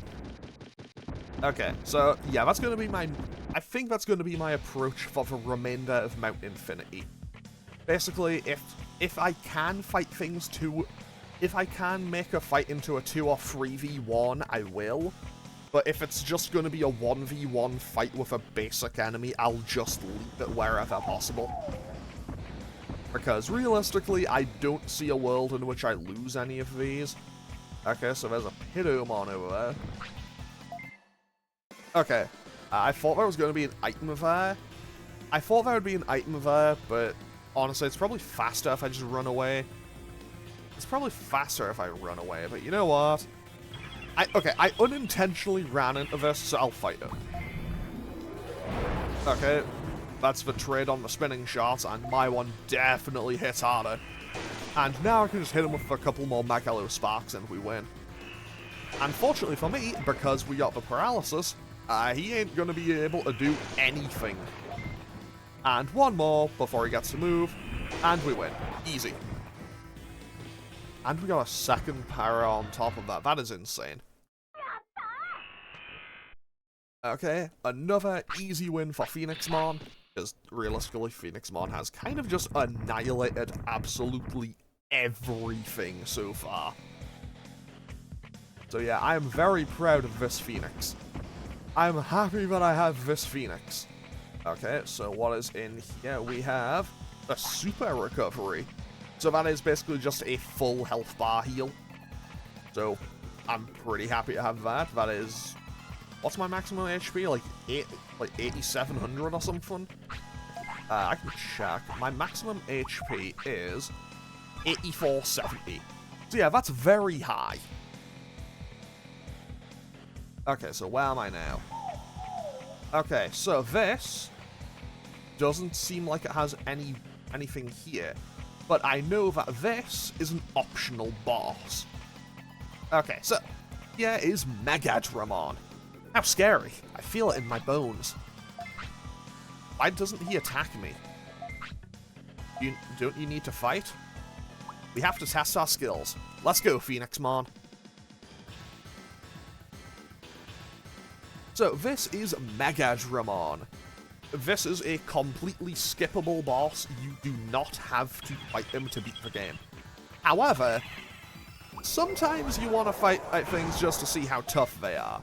Okay, so yeah, that's going to be my... I think that's going to be my approach for the remainder of Mount Infinity. Basically, if I can fight things to... If I can make a fight into a 2 or 3v1, I will. But if it's just going to be a 1v1 fight with a basic enemy, I'll just leave it wherever possible. Because realistically, I don't see a world in which I lose any of these. Okay, so there's a Pidomon over there. Okay, I thought there was going to be an item there. I thought there would be an item there, but honestly, it's probably faster if I just run away. It's probably faster if I run away, but you know what? Okay, I unintentionally ran into this, so I'll fight it. Okay, that's the trade on the spinning shots, and my one definitely hits harder. And now I can just hit him with a couple more Megalo Sparks and we win. Unfortunately for me, because we got the paralysis, he ain't gonna be able to do anything. And one more before he gets to move, and we win. Easy. And we got a second para on top of that. That is insane. Okay, another easy win for Phoenixmon, because realistically, Phoenixmon has kind of just annihilated absolutely everything so far. So yeah, I am very proud of this Phoenix. I'm happy that I have this Phoenix. Okay, so what is in here? We have a super recovery. So that is basically just a full health bar heal. So I'm pretty happy to have that. That is... What's my maximum HP? Like 8,700 or something? I can check. My maximum HP is 8,470. So yeah, that's very high. Okay, so where am I now? Okay, so this doesn't seem like it has anything here. But I know that this is an optional boss. Okay, so here is Megadramon. How scary. I feel it in my bones. Why doesn't he attack me? Don't you need to fight? We have to test our skills. Let's go, Phoenixmon. So this is Megadramon. This is a completely skippable boss. You do not have to fight him to beat the game. However, sometimes you want to fight things just to see how tough they are.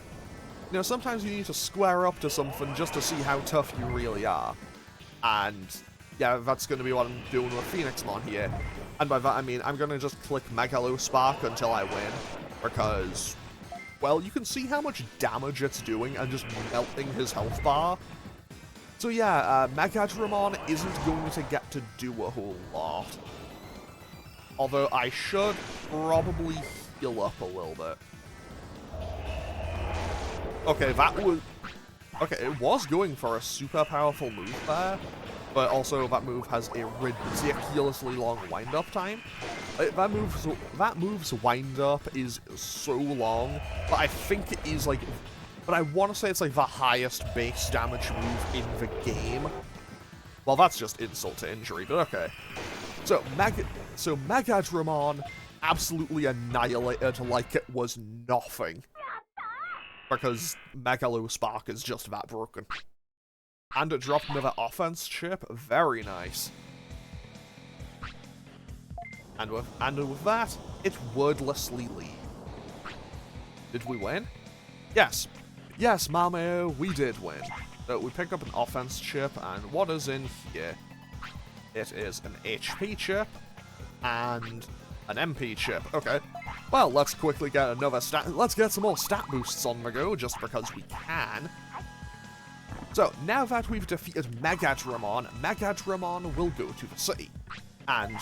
You know, sometimes you need to square up to something just to see how tough you really are. And yeah, that's going to be what I'm doing with Phoenixmon here. And by that I mean I'm going to just click Megalo Spark until I win. Because, well, you can see how much damage it's doing and just melting his health bar. So yeah, Megadramon isn't going to get to do a whole lot. Although I should probably heal up a little bit. Okay, that was... Okay, it was going for a super powerful move there, but also that move has a ridiculously long wind-up time. That move's wind-up is so long, but I think it is like... But I want to say it's like the highest base damage move in the game. Well, that's just insult to injury, but okay. So Megadramon absolutely annihilated like it was nothing. because Megalo Spark is just that broken. And it dropped another offense chip. Very nice. And with that, it wordlessly leaves. Did we win? Yes. Yes, Mameo, we did win. So we picked up an offense chip, and what is in here? It is an HP chip and an MP chip. Okay. Well, let's quickly get another stat. Let's get some more stat boosts on the go, just because we can. So, now that we've defeated Megadramon, Megadramon will go to the city. And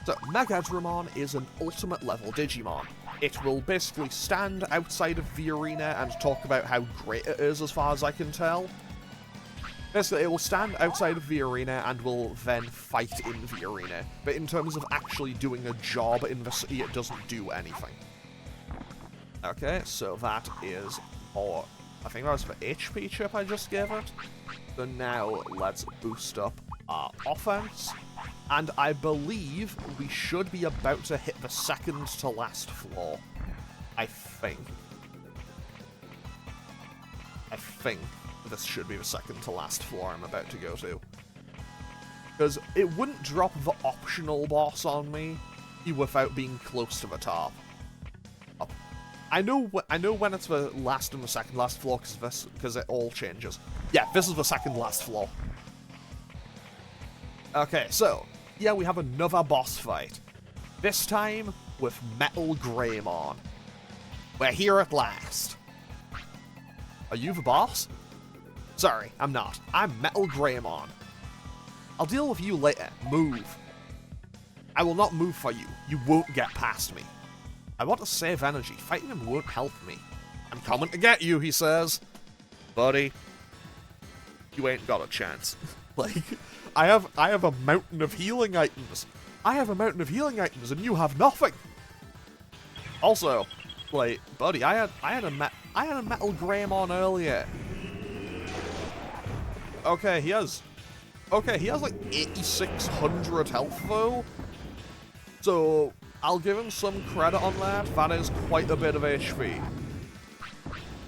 so, Megadramon is an ultimate level Digimon. It will basically stand outside of the arena and talk about how great it is, as far as I can tell. Basically, it will stand outside of the arena and will then fight in the arena. But in terms of actually doing a job in the city, it doesn't do anything. Okay, so that is more. I think that was the HP chip I just gave it. So now, let's boost up our offense. And I believe we should be about to hit the second to last floor. I think this should be the second to last floor I'm about to go to. Because it wouldn't drop the optional boss on me without being close to the top. I know when it's the last and the second last floor because it all changes. Yeah, this is the second last floor. Okay, so yeah, we have another boss fight. This time with Metal Greymon. We're here at last. Are you the boss? Sorry, I'm not. I'm Metal Greymon. I'll deal with you later. Move. I will not move for you. You won't get past me. I want to save energy. Fighting him won't help me. I'm coming to get you, he says. Buddy, you ain't got a chance. Like, I have a mountain of healing items. I have a mountain of healing items, and you have nothing. Also, like, buddy, I had a Metal Greymon earlier. Okay, he has like 8,600 health though. So I'll give him some credit on that. That is quite a bit of HP.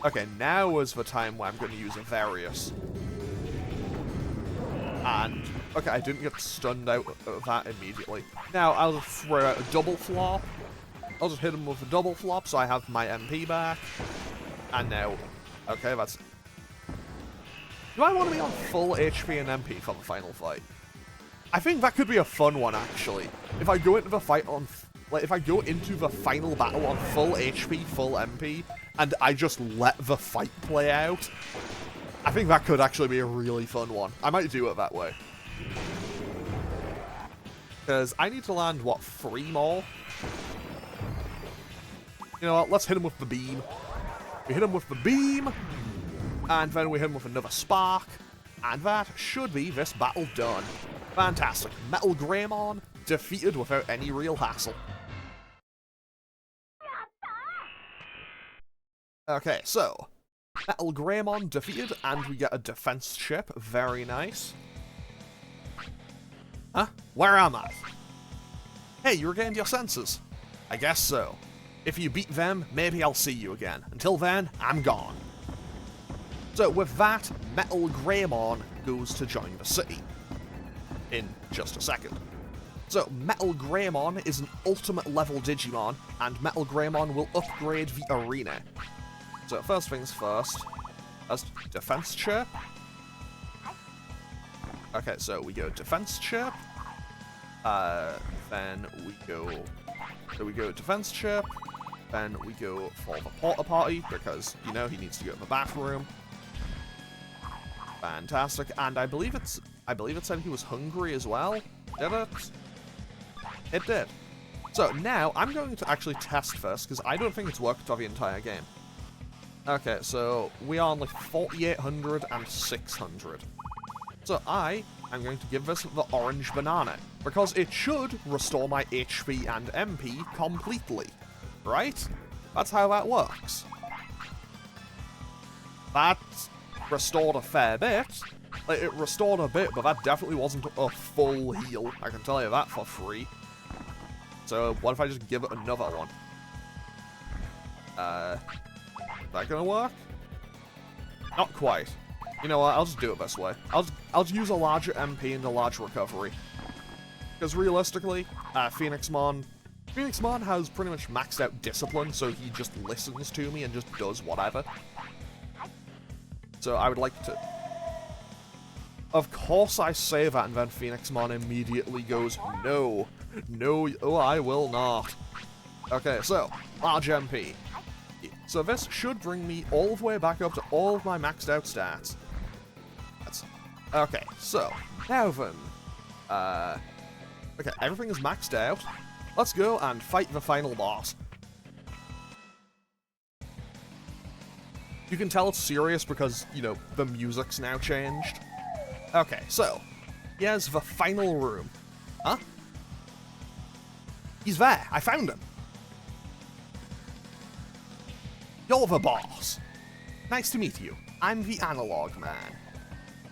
Okay, now is the time where I'm going to use a Various. And, okay, I didn't get stunned out of that immediately. Now, I'll just throw out a double flop. I'll just hit him with a double flop, so I have my MP back. And now, okay, that's... Do I want to be on full HP and MP for the final fight? I think that could be a fun one, actually. If I go into the fight on... Like, if I go into the final battle on full HP, full MP, and I just let the fight play out, I think that could actually be a really fun one. I might do it that way. Because I need to land, what, 3 more? You know what, let's hit him with the beam. We hit him with the beam, and then we hit him with another spark, and that should be this battle done. Fantastic. Metal Greymon defeated without any real hassle. Okay, so Metal Greymon defeated, and we get a defense chip. Very nice. Huh? Where am I? Hey, you regained your senses. I guess so. If you beat them, maybe I'll see you again. Until then, I'm gone. So with that, Metal Greymon goes to join the city. In just a second. So, Metal Greymon is an ultimate level Digimon, and Metal Greymon will upgrade the arena. So, first things first, that's defense chip. Okay, so we go defense chip. Then we go defense chip. Then we go for the porta potty, because, you know, he needs to go to the bathroom. Fantastic, and I believe it said he was hungry as well. Did it? It did. So now, I'm going to actually test first, because I don't think it's worked for the entire game. Okay, so we are on like 4,800 and 600. So I am going to give this the orange banana, because it should restore my HP and MP completely. Right? That's how that works. That restored a fair bit. Like, it restored a bit, but that definitely wasn't a full heal. I can tell you that for free. So, what if I just give it another one? that gonna work? Not quite. You know what, I'll just do it this way. I'll just use a larger MP and a larger recovery. Because realistically, Phoenixmon has pretty much maxed out discipline, so he just listens to me and just does whatever. So I would like to... Of course I say that, and then Phoenixmon immediately goes, no. No, oh, I will not. Okay, so, large MP. So this should bring me all the way back up to all of my maxed out stats. Okay, so, now then. Okay, everything is maxed out. Let's go and fight the final boss. You can tell it's serious because, you know, the music's now changed. Okay, so, here's the final room. Huh? He's there! I found him! You're the boss! Nice to meet you. I'm the Analog Man.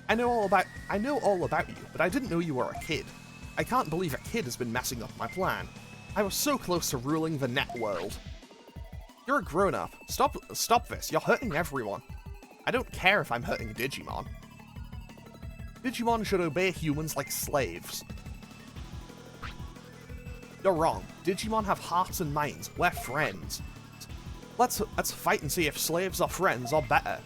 I know all about you, but I didn't know you were a kid. I can't believe a kid has been messing up my plan. I was so close to ruling the net world. You're a grown-up. Stop this. You're hurting everyone. I don't care if I'm hurting Digimon. Digimon should obey humans like slaves. You're wrong. Digimon have hearts and minds. We're friends. Let's fight and see if slaves or friends are better.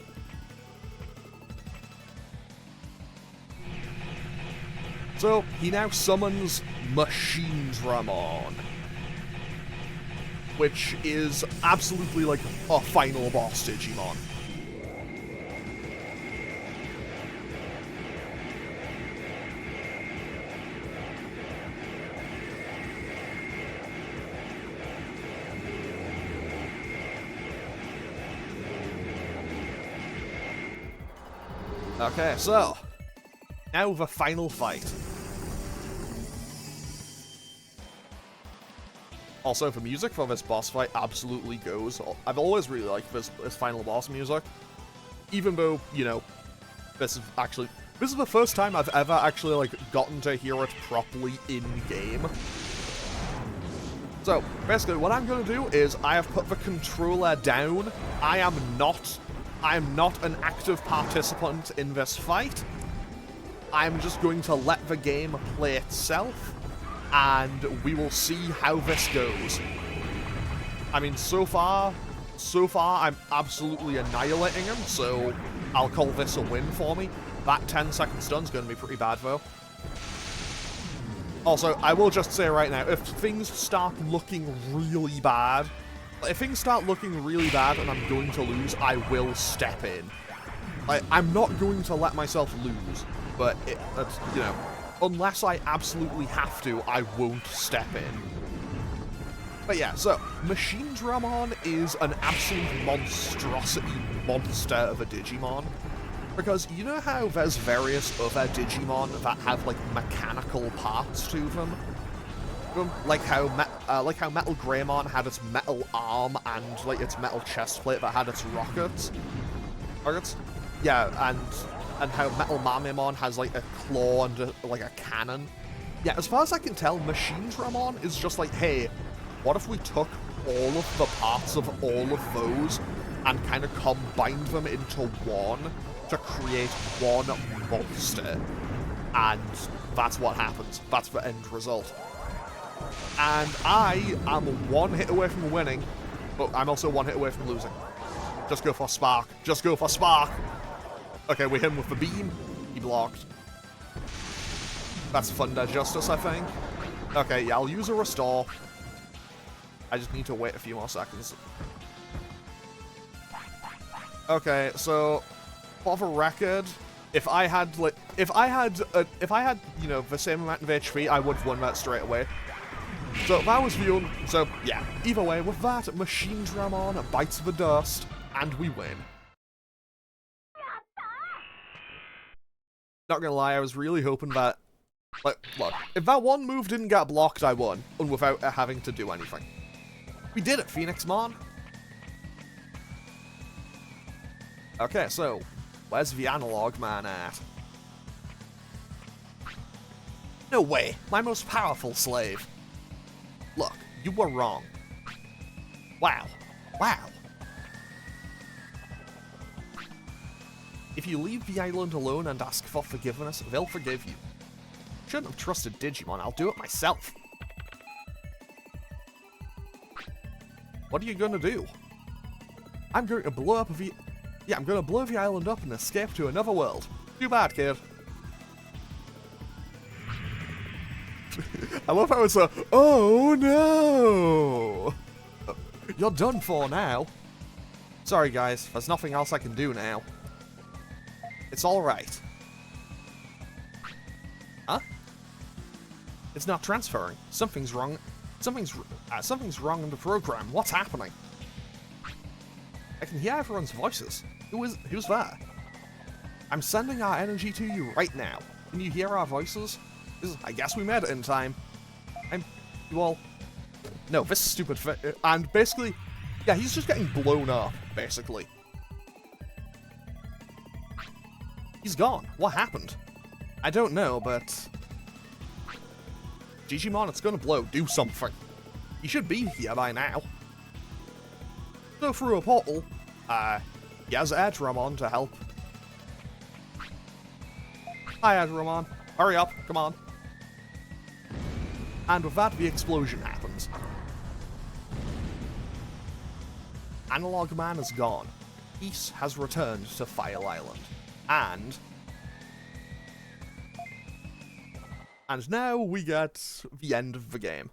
So, he now summons Machinedramon, which is absolutely like a final boss Digimon. Okay, so, now the final fight. Also, the music for this boss fight absolutely goes. I've always really liked this final boss music. Even though, you know, this is the first time I've ever actually, like, gotten to hear it properly in-game. So, basically, what I'm going to do is I have put the controller down. I am not an active participant in this fight. I'm just going to let the game play itself, and we will see how this goes. I mean, so far, I'm absolutely annihilating him, so I'll call this a win for me. That 10-second stun's going to be pretty bad, though. Also, I will just say right now, if things start looking really bad, and I'm going to lose, I will step in. Like, I'm not going to let myself lose, but that's, you know, unless I absolutely have to, I won't step in. But yeah, so, Machinedramon is an absolute monstrosity monster of a Digimon. Because you know how there's various other Digimon that have, like, mechanical parts to them? Like how Metal Greymon had its metal arm and, like, its metal chest plate that had its rockets? Yeah, and how Metal Mamemon has, like, a claw and, like, a cannon. Yeah, as far as I can tell, Machinedramon is just like, hey, what if we took all of the parts of all of those and kind of combined them into one to create one monster? And that's what happens. That's the end result. And I am one hit away from winning, but I'm also one hit away from losing. Just go for Spark. Just go for Spark! Okay, we hit him with the beam. He blocked. That's Thunder Justice, I think. Okay, yeah, I'll use a Restore. I just need to wait a few more seconds. Okay, so for the record, if I had, you know, the same amount of HP, I would have won that straight away. So that was Viewing. So yeah, either way, with that, Machinedramon bites the dust, and we win. Not gonna lie, I was really hoping that, like, look, if that one move didn't get blocked, I won, and without having to do anything. We did it, Phoenixmon! Okay, so, where's the Analog Man at? No way, my most powerful slave. Look, you were wrong. Wow. Wow. if you leave the island alone and ask for forgiveness, they'll forgive you. Shouldn't have trusted Digimon, I'll do it myself. What are you gonna do? I'm going to blow up the... Yeah, I'm gonna blow the island up and escape to another world. Too bad, kid. I love how it's a, oh no! You're done for now. Sorry guys, there's nothing else I can do now. It's alright. Huh? It's not transferring. Something's wrong. Something's wrong in the program. What's happening? I can hear everyone's voices. Who's there? I'm sending our energy to you right now. Can you hear our voices? I guess we made it in time. Well, no, this stupid and basically, yeah, he's just getting blown up, basically. He's gone. What happened? I don't know, but... Digimon, it's gonna blow. Do something. He should be here by now. Go through a portal. He has Edramon to help. Hi, Edramon. Hurry up. Come on. And with that, the explosion happens. Analog Man is gone. Peace has returned to Fire Island. And now we get the end of the game.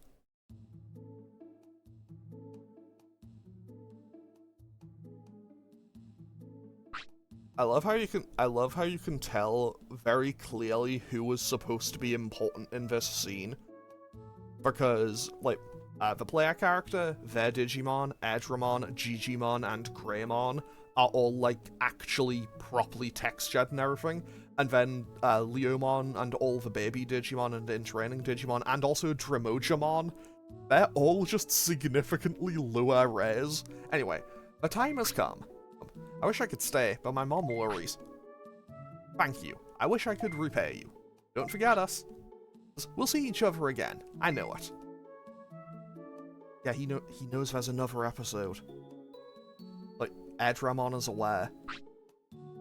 I love how you can tell very clearly who was supposed to be important in this scene. Because, like, the player character, their Digimon, Edramon, Gigimon, and Greymon are all, like, actually properly textured and everything. And then Leomon and all the baby Digimon and in-training Digimon, and also Dremojimon, they're all just significantly lower res. Anyway, the time has come. I wish I could stay, but my mom worries. Thank you. I wish I could repay you. Don't forget us. We'll see each other again. I know it. Yeah, he knows there's another episode. Like, Edramon is aware.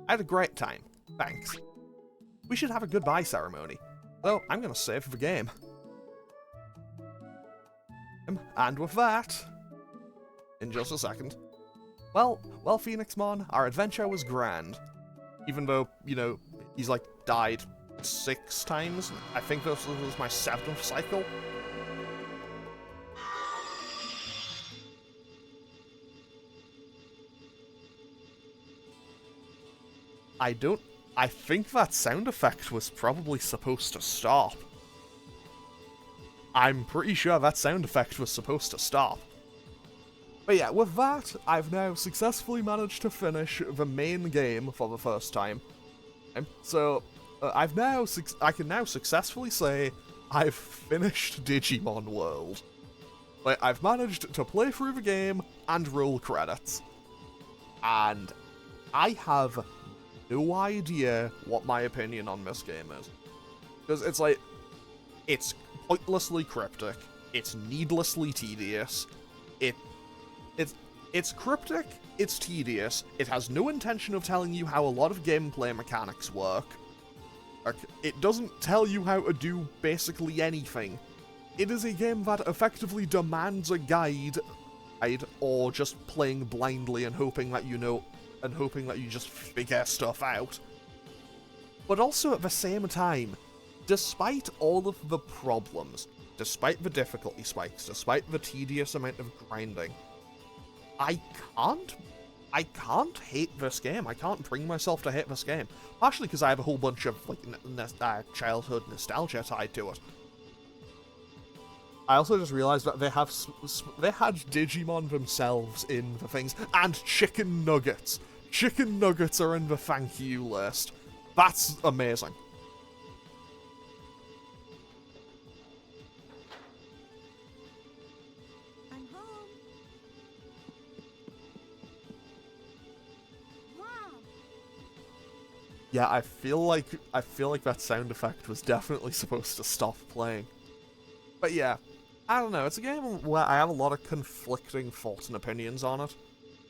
I had a great time. Thanks. We should have a goodbye ceremony. Though, I'm gonna save the game. And with that... In just a second. Well, Phoenixmon, our adventure was grand. Even though, you know, he's, like, died 6 times. I think this was my 7th cycle. I think that sound effect was probably supposed to stop. I'm pretty sure that sound effect was supposed to stop. But yeah, with that, I've now successfully managed to finish the main game for the first time. So, I can now successfully say I've finished Digimon World. Like, I've managed to play through the game and roll credits. And I have no idea what my opinion on this game is. Because it's like, it's pointlessly cryptic, it's needlessly tedious, it's cryptic, it's tedious, it has no intention of telling you how a lot of gameplay mechanics work. It doesn't tell you how to do basically anything. It is a game that effectively demands a guide, or just playing blindly and hoping that you know, and hoping that you just figure stuff out. But also at the same time, despite all of the problems, despite the difficulty spikes, despite the tedious amount of grinding, I can't hate this game. I can't bring myself to hate this game. Partially because I have a whole bunch of like childhood nostalgia tied to it. I also just realized that they had Digimon themselves in the things, and chicken nuggets. Chicken nuggets are in the thank you list. That's amazing. I'm home. Mom. Yeah, I feel like that sound effect was definitely supposed to stop playing. But yeah, I don't know, it's a game where I have a lot of conflicting thoughts and opinions on it.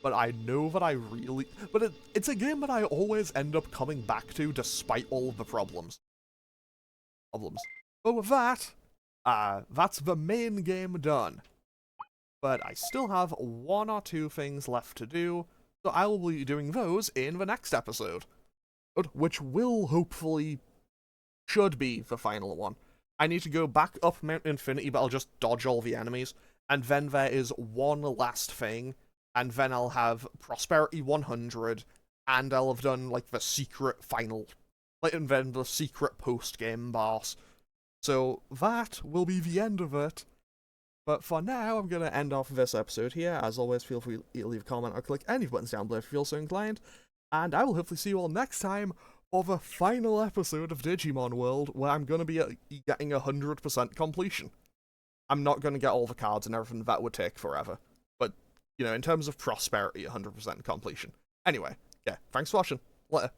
but I know that I really... But it's a game that I always end up coming back to despite all of the problems. But with that, that's the main game done. But I still have 1 or 2 things left to do, so I will be doing those in the next episode. Which will hopefully... should be the final one. I need to go back up Mount Infinity, but I'll just dodge all the enemies. And then there is one last thing, and then I'll have Prosperity 100, and I'll have done, like, the secret final, and then the secret post-game boss. So that will be the end of it. But for now, I'm going to end off this episode here. As always, feel free to leave a comment or click any buttons down below if you feel so inclined. And I will hopefully see you all next time for the final episode of Digimon World, where I'm going to be getting 100% completion. I'm not going to get all the cards and everything, that would take forever. But, you know, in terms of prosperity, 100% completion. Anyway, yeah, thanks for watching. Later.